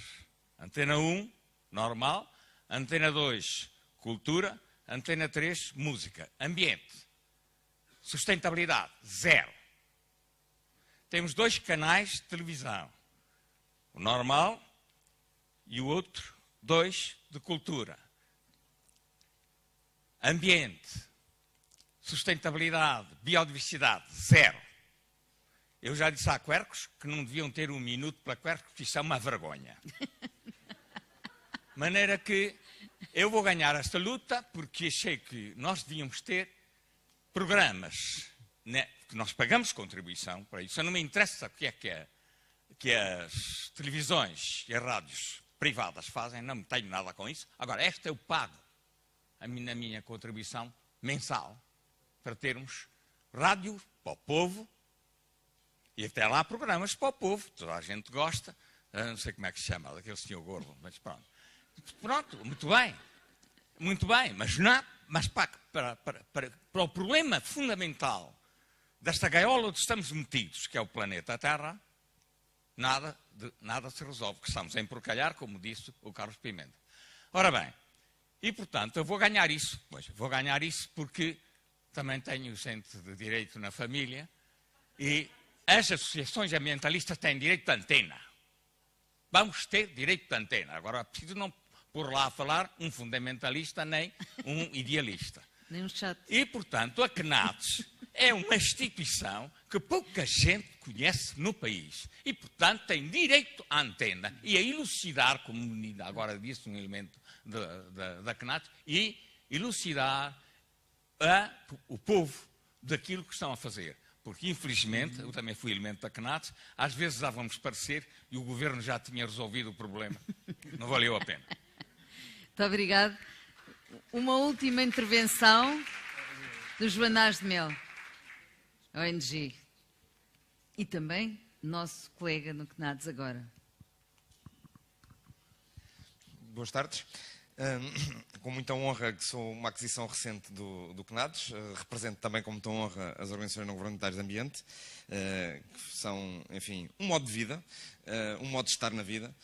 Speaker 11: Antena 1, normal. Antena 2, cultura. Antena 3, música. Ambiente. Sustentabilidade, 0. Temos 2 canais de televisão. O normal e o outro, 2 de cultura. Ambiente. Sustentabilidade, biodiversidade, 0. Eu já disse a Quercos que não deviam ter 1 minuto para Quercos, porque isso é uma vergonha. De maneira que eu vou ganhar esta luta, porque achei que nós devíamos ter programas, né, que nós pagamos contribuição para isso. Não me interessa o que é que as televisões e as rádios privadas fazem, não tenho nada com isso. Agora, esta eu pago na minha contribuição mensal, para termos rádio para o povo, e até lá programas para o povo, toda a gente gosta, não sei como é que se chama, daquele senhor gordo, mas pronto. Pronto, muito bem, mas para o problema fundamental desta gaiola onde estamos metidos, que é o planeta Terra, nada se resolve, que estamos a emporcalhar, como disse o Carlos Pimenta. Ora bem, e portanto eu vou ganhar isso, porque também tenho gente de direito na família, e as associações ambientalistas têm direito de antena. Vamos ter direito de antena. Agora, é preciso não pôr lá a falar um fundamentalista nem um idealista.
Speaker 4: Nem um chato.
Speaker 11: E, portanto, a CNADES é uma instituição que pouca gente conhece no país. E, portanto, tem direito à antena e a elucidar, como agora disse um elemento da CNADES, e elucidar o povo daquilo que estão a fazer. Porque, infelizmente, eu também fui elemento da CNADES, às vezes dávamos parecer e o governo já tinha resolvido o problema. Não valeu a pena.
Speaker 4: Muito obrigado. Uma última intervenção do Joanás de Mel, ONG. E também nosso colega no CNADES agora.
Speaker 12: Boas tardes. Com muita honra que sou uma aquisição recente do CNADES, represento também com muita honra as organizações não governamentais de ambiente, que são, enfim, um modo de vida, um modo de estar na vida.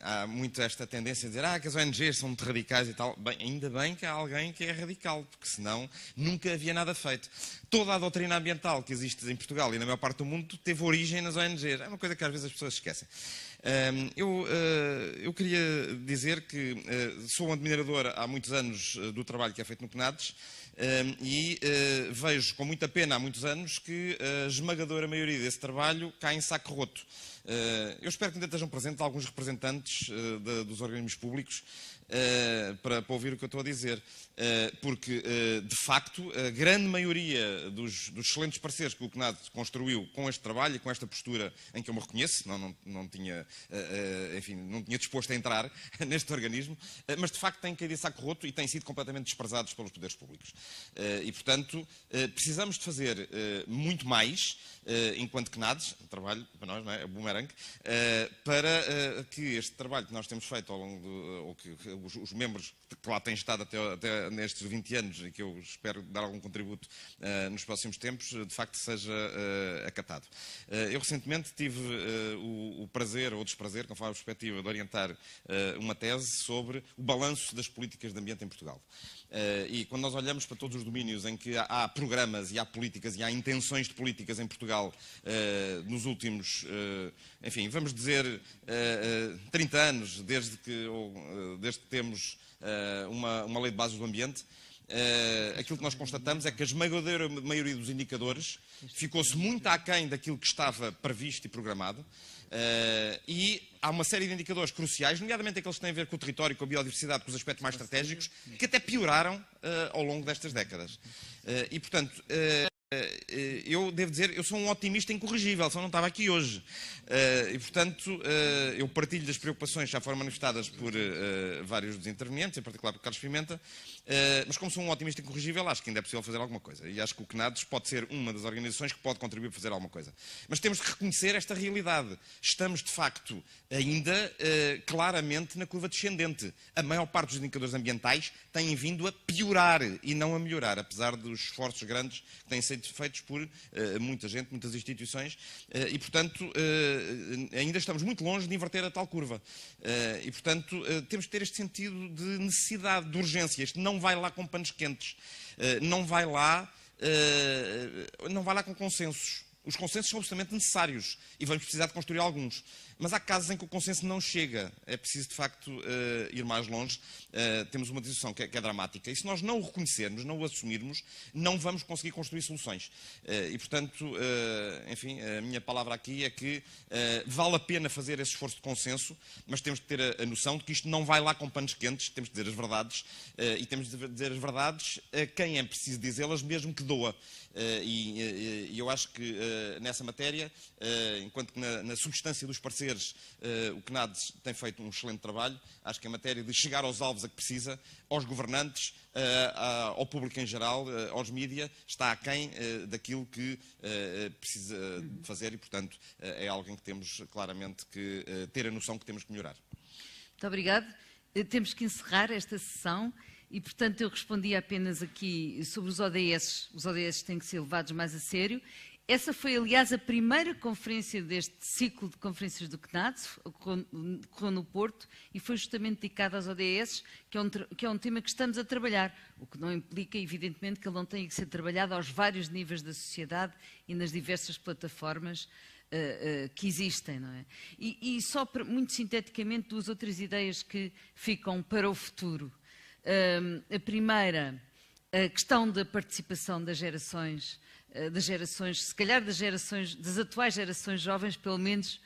Speaker 12: Há muito esta tendência a dizer que as ONGs são muito radicais e tal. Bem, ainda bem que há alguém que é radical, porque senão nunca havia nada feito. Toda a doutrina ambiental que existe em Portugal e na maior parte do mundo teve origem nas ONGs. É uma coisa que às vezes as pessoas esquecem. Eu queria dizer que sou um admirador há muitos anos do trabalho que é feito no CNADES e vejo com muita pena há muitos anos que a esmagadora maioria desse trabalho cai em saco roto. Eu espero que ainda estejam presentes alguns representantes dos organismos públicos para ouvir o que eu estou a dizer, porque, de facto, a grande maioria dos excelentes parceiros que o CNADES construiu com este trabalho e com esta postura em que eu me reconheço, não tinha disposto a entrar neste organismo, mas, de facto, têm caído em saco roto e têm sido completamente desprezados pelos poderes públicos. E, portanto, precisamos de fazer muito mais, enquanto CNADES, trabalho para nós, não é? Boomerang, para que este trabalho que nós temos feito ao longo ou que os membros que lá têm estado até nestes 20 anos e que eu espero dar algum contributo nos próximos tempos, de facto seja acatado. Eu recentemente tive o prazer ou o desprazer, conforme a perspectiva, de orientar uma tese sobre o balanço das políticas de ambiente em Portugal. E quando nós olhamos para todos os domínios em que há programas e há políticas e há intenções de políticas em Portugal nos últimos, enfim, vamos dizer 30 anos, desde que temos uma lei de bases do ambiente, aquilo que nós constatamos é que a esmagadora maioria dos indicadores ficou-se muito aquém daquilo que estava previsto e programado. E há uma série de indicadores cruciais, nomeadamente aqueles que têm a ver com o território, com a biodiversidade, com os aspectos mais estratégicos, que até pioraram ao longo destas décadas. E, portanto, eu devo dizer, eu sou um otimista incorrigível, só não estava aqui hoje. E, portanto, eu partilho das preocupações que já foram manifestadas por vários dos intervenientes, em particular por Carlos Pimenta, mas como sou um otimista incorrigível, acho que ainda é possível fazer alguma coisa. E acho que o CNADES pode ser uma das organizações que pode contribuir para fazer alguma coisa. Mas temos que reconhecer esta realidade. Estamos, de facto, ainda claramente na curva descendente. A maior parte dos indicadores ambientais têm vindo a piorar e não a melhorar, apesar dos esforços grandes que têm sido feitos por muita gente, muitas instituições, e, portanto, ainda estamos muito longe de inverter a tal curva. E, portanto, temos que ter este sentido de necessidade, de urgência. Isto não vai lá com panos quentes, não vai lá com consensos. Os consensos são absolutamente necessários e vamos precisar de construir alguns. Mas há casos em que o consenso não chega. É preciso, de facto, ir mais longe. Temos uma discussão que é dramática. E se nós não o reconhecermos, não o assumirmos, não vamos conseguir construir soluções. E, portanto, enfim, a minha palavra aqui é que vale a pena fazer esse esforço de consenso, mas temos que ter a noção de que isto não vai lá com panos quentes. Temos que dizer as verdades. E temos de dizer as verdades a quem é preciso dizê-las, mesmo que doa. E eu acho que nessa matéria, enquanto que na substância dos parceiros o CNADES tem feito um excelente trabalho, acho que a matéria de chegar aos alvos a que precisa, aos governantes, ao público em geral, aos mídias, está aquém daquilo que precisa de fazer e, portanto, é algo em que temos claramente que ter a noção que temos que melhorar.
Speaker 4: Muito obrigada. Temos que encerrar esta sessão. E, portanto, eu respondi apenas aqui sobre os ODS. Os ODS têm que ser levados mais a sério. Essa foi, aliás, a primeira conferência deste ciclo de conferências do CNADS, ocorreu no Porto, e foi justamente dedicada às ODS, que é um tema que estamos a trabalhar, o que não implica, evidentemente, que ele não tenha que ser trabalhado aos vários níveis da sociedade e nas diversas plataformas que existem, não é? E só, muito sinteticamente, duas outras ideias que ficam para o futuro. A primeira, a questão da participação das gerações, se calhar das atuais gerações jovens, pelo menos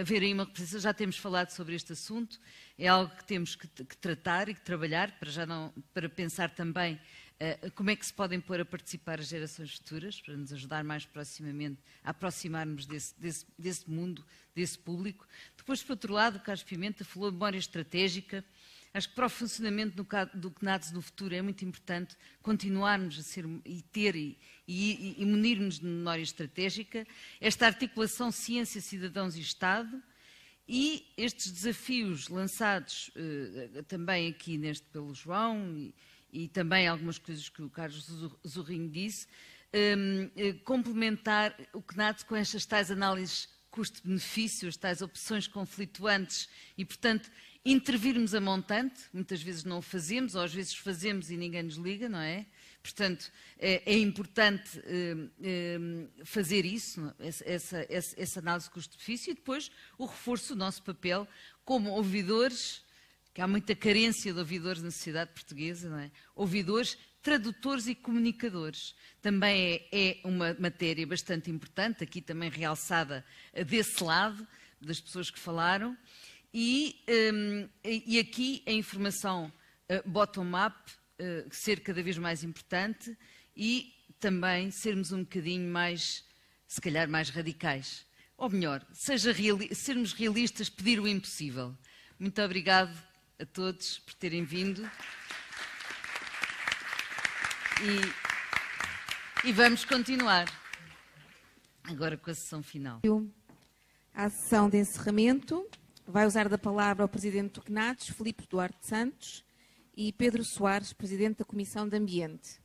Speaker 4: haver aí uma representação. Já temos falado sobre este assunto, é algo que temos que tratar e que trabalhar, para pensar também como é que se podem pôr a participar as gerações futuras, para nos ajudar mais proximamente a aproximar-nos desse mundo, desse público. Depois, por outro lado, o Carlos Pimenta falou de memória estratégica. Acho que para o funcionamento do CNADS no futuro é muito importante continuarmos a ser e ter e munirmos de memória estratégica, esta articulação ciência, cidadãos e Estado, e estes desafios lançados também aqui pelo João e também algumas coisas que o Carlos Zorrinho disse, complementar o CNADS com estas tais análises custo-benefício, as tais opções conflituantes e, portanto, intervirmos a montante. Muitas vezes não o fazemos, ou às vezes fazemos e ninguém nos liga, não é? Portanto, é importante fazer isso, essa análise custo-benefício, e depois o reforço do nosso papel como ouvidores, que há muita carência de ouvidores na sociedade portuguesa, não é? Ouvidores, tradutores e comunicadores. Também é uma matéria bastante importante, aqui também realçada desse lado, das pessoas que falaram. E aqui a informação bottom-up ser cada vez mais importante e também sermos um bocadinho mais, se calhar, mais radicais. Ou melhor, sermos realistas, pedir o impossível. Muito obrigado a todos por terem vindo. E vamos continuar agora com a sessão final.
Speaker 1: A sessão de encerramento vai usar da palavra o Presidente do CNADS, Filipe Duarte Santos, e Pedro Soares, Presidente da Comissão de Ambiente.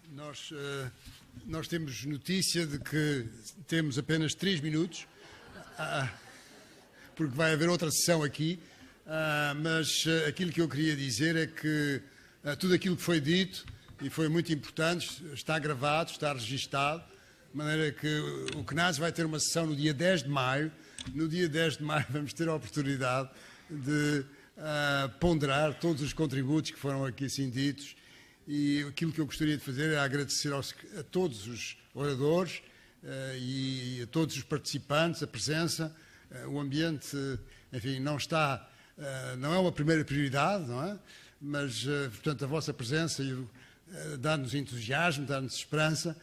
Speaker 13: Nós temos notícia de que temos apenas 3 minutos, porque vai haver outra sessão aqui, mas aquilo que eu queria dizer é que tudo aquilo que foi dito, e foi muito importante, está gravado, está registado, de maneira que o CNADS vai ter uma sessão no dia 10 de maio. No dia 10 de maio vamos ter a oportunidade de ponderar todos os contributos que foram aqui assim ditos, e aquilo que eu gostaria de fazer é agradecer a todos os oradores e a todos os participantes a presença. O ambiente, enfim, não é uma primeira prioridade, não é? Mas, portanto, a vossa presença dá-nos entusiasmo, dá-nos esperança.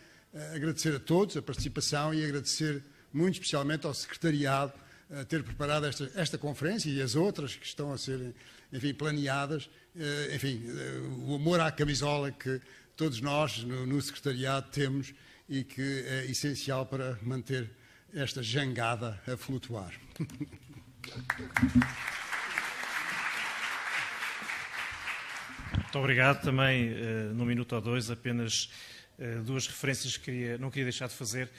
Speaker 13: Agradecer a todos a participação e agradecer muito especialmente ao secretariado ter preparado esta conferência e as outras que estão a ser, enfim, planeadas. Enfim, o amor à camisola que todos nós no secretariado temos e que é essencial para manter esta jangada a flutuar.
Speaker 14: Muito obrigado. Também, num minuto ou dois, apenas duas referências que não queria deixar de fazer,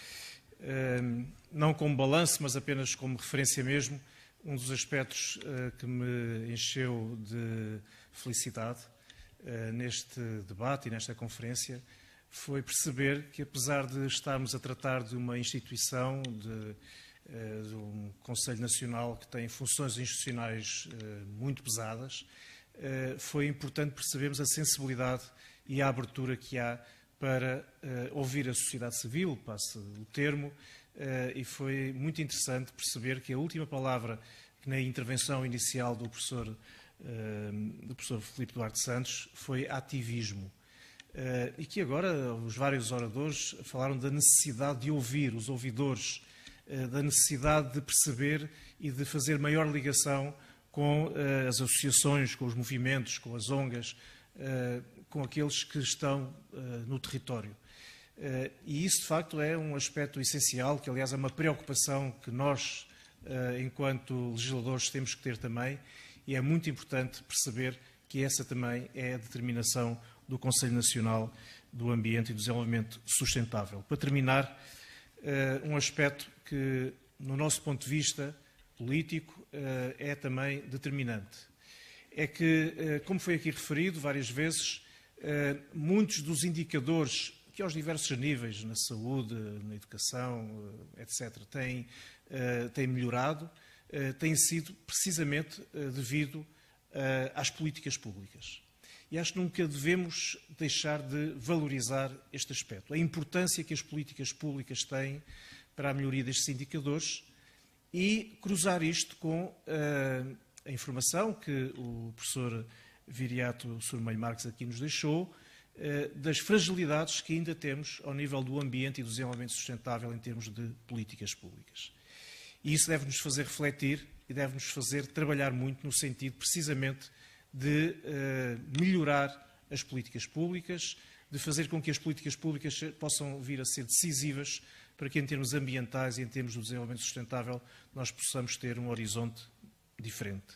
Speaker 14: não como balanço, mas apenas como referência mesmo. Um dos aspectos que me encheu de felicidade neste debate e nesta conferência foi perceber que, apesar de estarmos a tratar de uma instituição, de um Conselho Nacional que tem funções institucionais muito pesadas, foi importante percebermos a sensibilidade e a abertura que há para ouvir a sociedade civil, passe o termo, e foi muito interessante perceber que a última palavra na intervenção inicial do professor Filipe Duarte Santos foi ativismo. E que agora os vários oradores falaram da necessidade de ouvir os ouvidores, da necessidade de perceber e de fazer maior ligação com as associações, com os movimentos, com as ONGs, com aqueles que estão no território. E isso, de facto, é um aspecto essencial, que, aliás, é uma preocupação que nós, enquanto legisladores, temos que ter também, e é muito importante perceber que essa também é a determinação do Conselho Nacional do Ambiente e do Desenvolvimento Sustentável. Para terminar, um aspecto que, no nosso ponto de vista político, é também determinante. É que, como foi aqui referido várias vezes, muitos dos indicadores que aos diversos níveis, na saúde, na educação, etc., têm melhorado, têm sido precisamente devido às políticas públicas. E acho que nunca devemos deixar de valorizar este aspecto, a importância que as políticas públicas têm para a melhoria destes indicadores e cruzar isto com a informação que o professor Viriato Surmelho Marques aqui nos deixou, das fragilidades que ainda temos ao nível do ambiente e do desenvolvimento sustentável em termos de políticas públicas. E isso deve-nos fazer refletir e deve-nos fazer trabalhar muito no sentido, precisamente, de melhorar as políticas públicas, de fazer com que as políticas públicas possam vir a ser decisivas para que, em termos ambientais e em termos do desenvolvimento sustentável, nós possamos ter um horizonte diferente.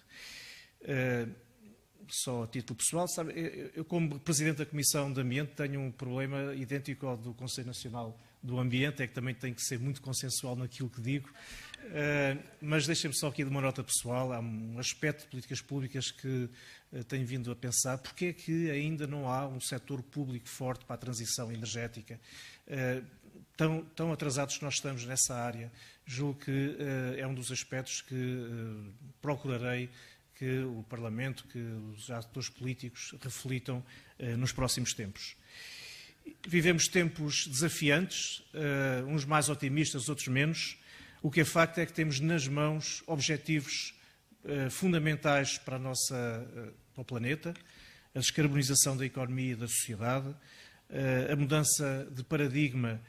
Speaker 14: Só a título pessoal, sabe, eu como Presidente da Comissão de Ambiente tenho um problema idêntico ao do Conselho Nacional do Ambiente, é que também tenho que ser muito consensual naquilo que digo, mas deixem-me só aqui de uma nota pessoal, há um aspecto de políticas públicas que tenho vindo a pensar, porque é que ainda não há um setor público forte para a transição energética, tão atrasados que nós estamos nessa área, julgo que é um dos aspectos que procurarei que o Parlamento, que os atores políticos reflitam nos próximos tempos. Vivemos tempos desafiantes, uns mais otimistas, outros menos. O que é facto é que temos nas mãos objetivos fundamentais para o planeta, a descarbonização da economia e da sociedade, a mudança de paradigma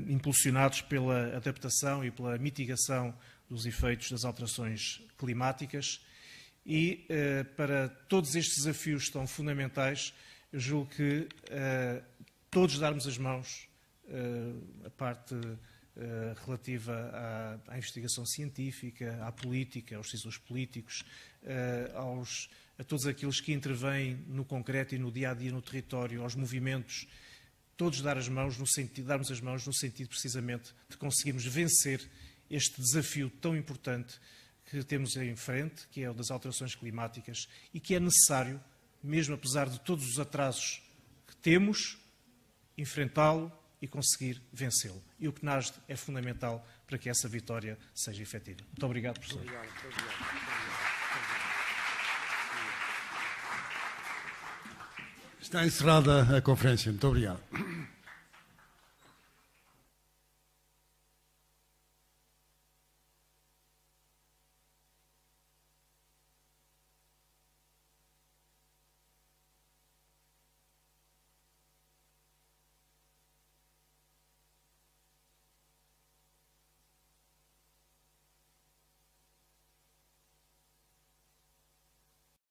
Speaker 14: impulsionados pela adaptação e pela mitigação dos efeitos das alterações climáticas. E para todos estes desafios tão fundamentais, eu julgo que todos darmos as mãos, a parte relativa à investigação científica, à política, aos decisores políticos, a todos aqueles que intervêm no concreto e no dia-a-dia no território, aos movimentos, todos darmos as mãos no sentido precisamente de conseguirmos vencer este desafio tão importante que temos em frente, que é o das alterações climáticas, e que é necessário, mesmo apesar de todos os atrasos que temos, enfrentá-lo e conseguir vencê-lo. E o CNASD é fundamental para que essa vitória seja efetiva. Muito obrigado, professor.
Speaker 13: Muito obrigado. Está encerrada a conferência. Muito obrigado.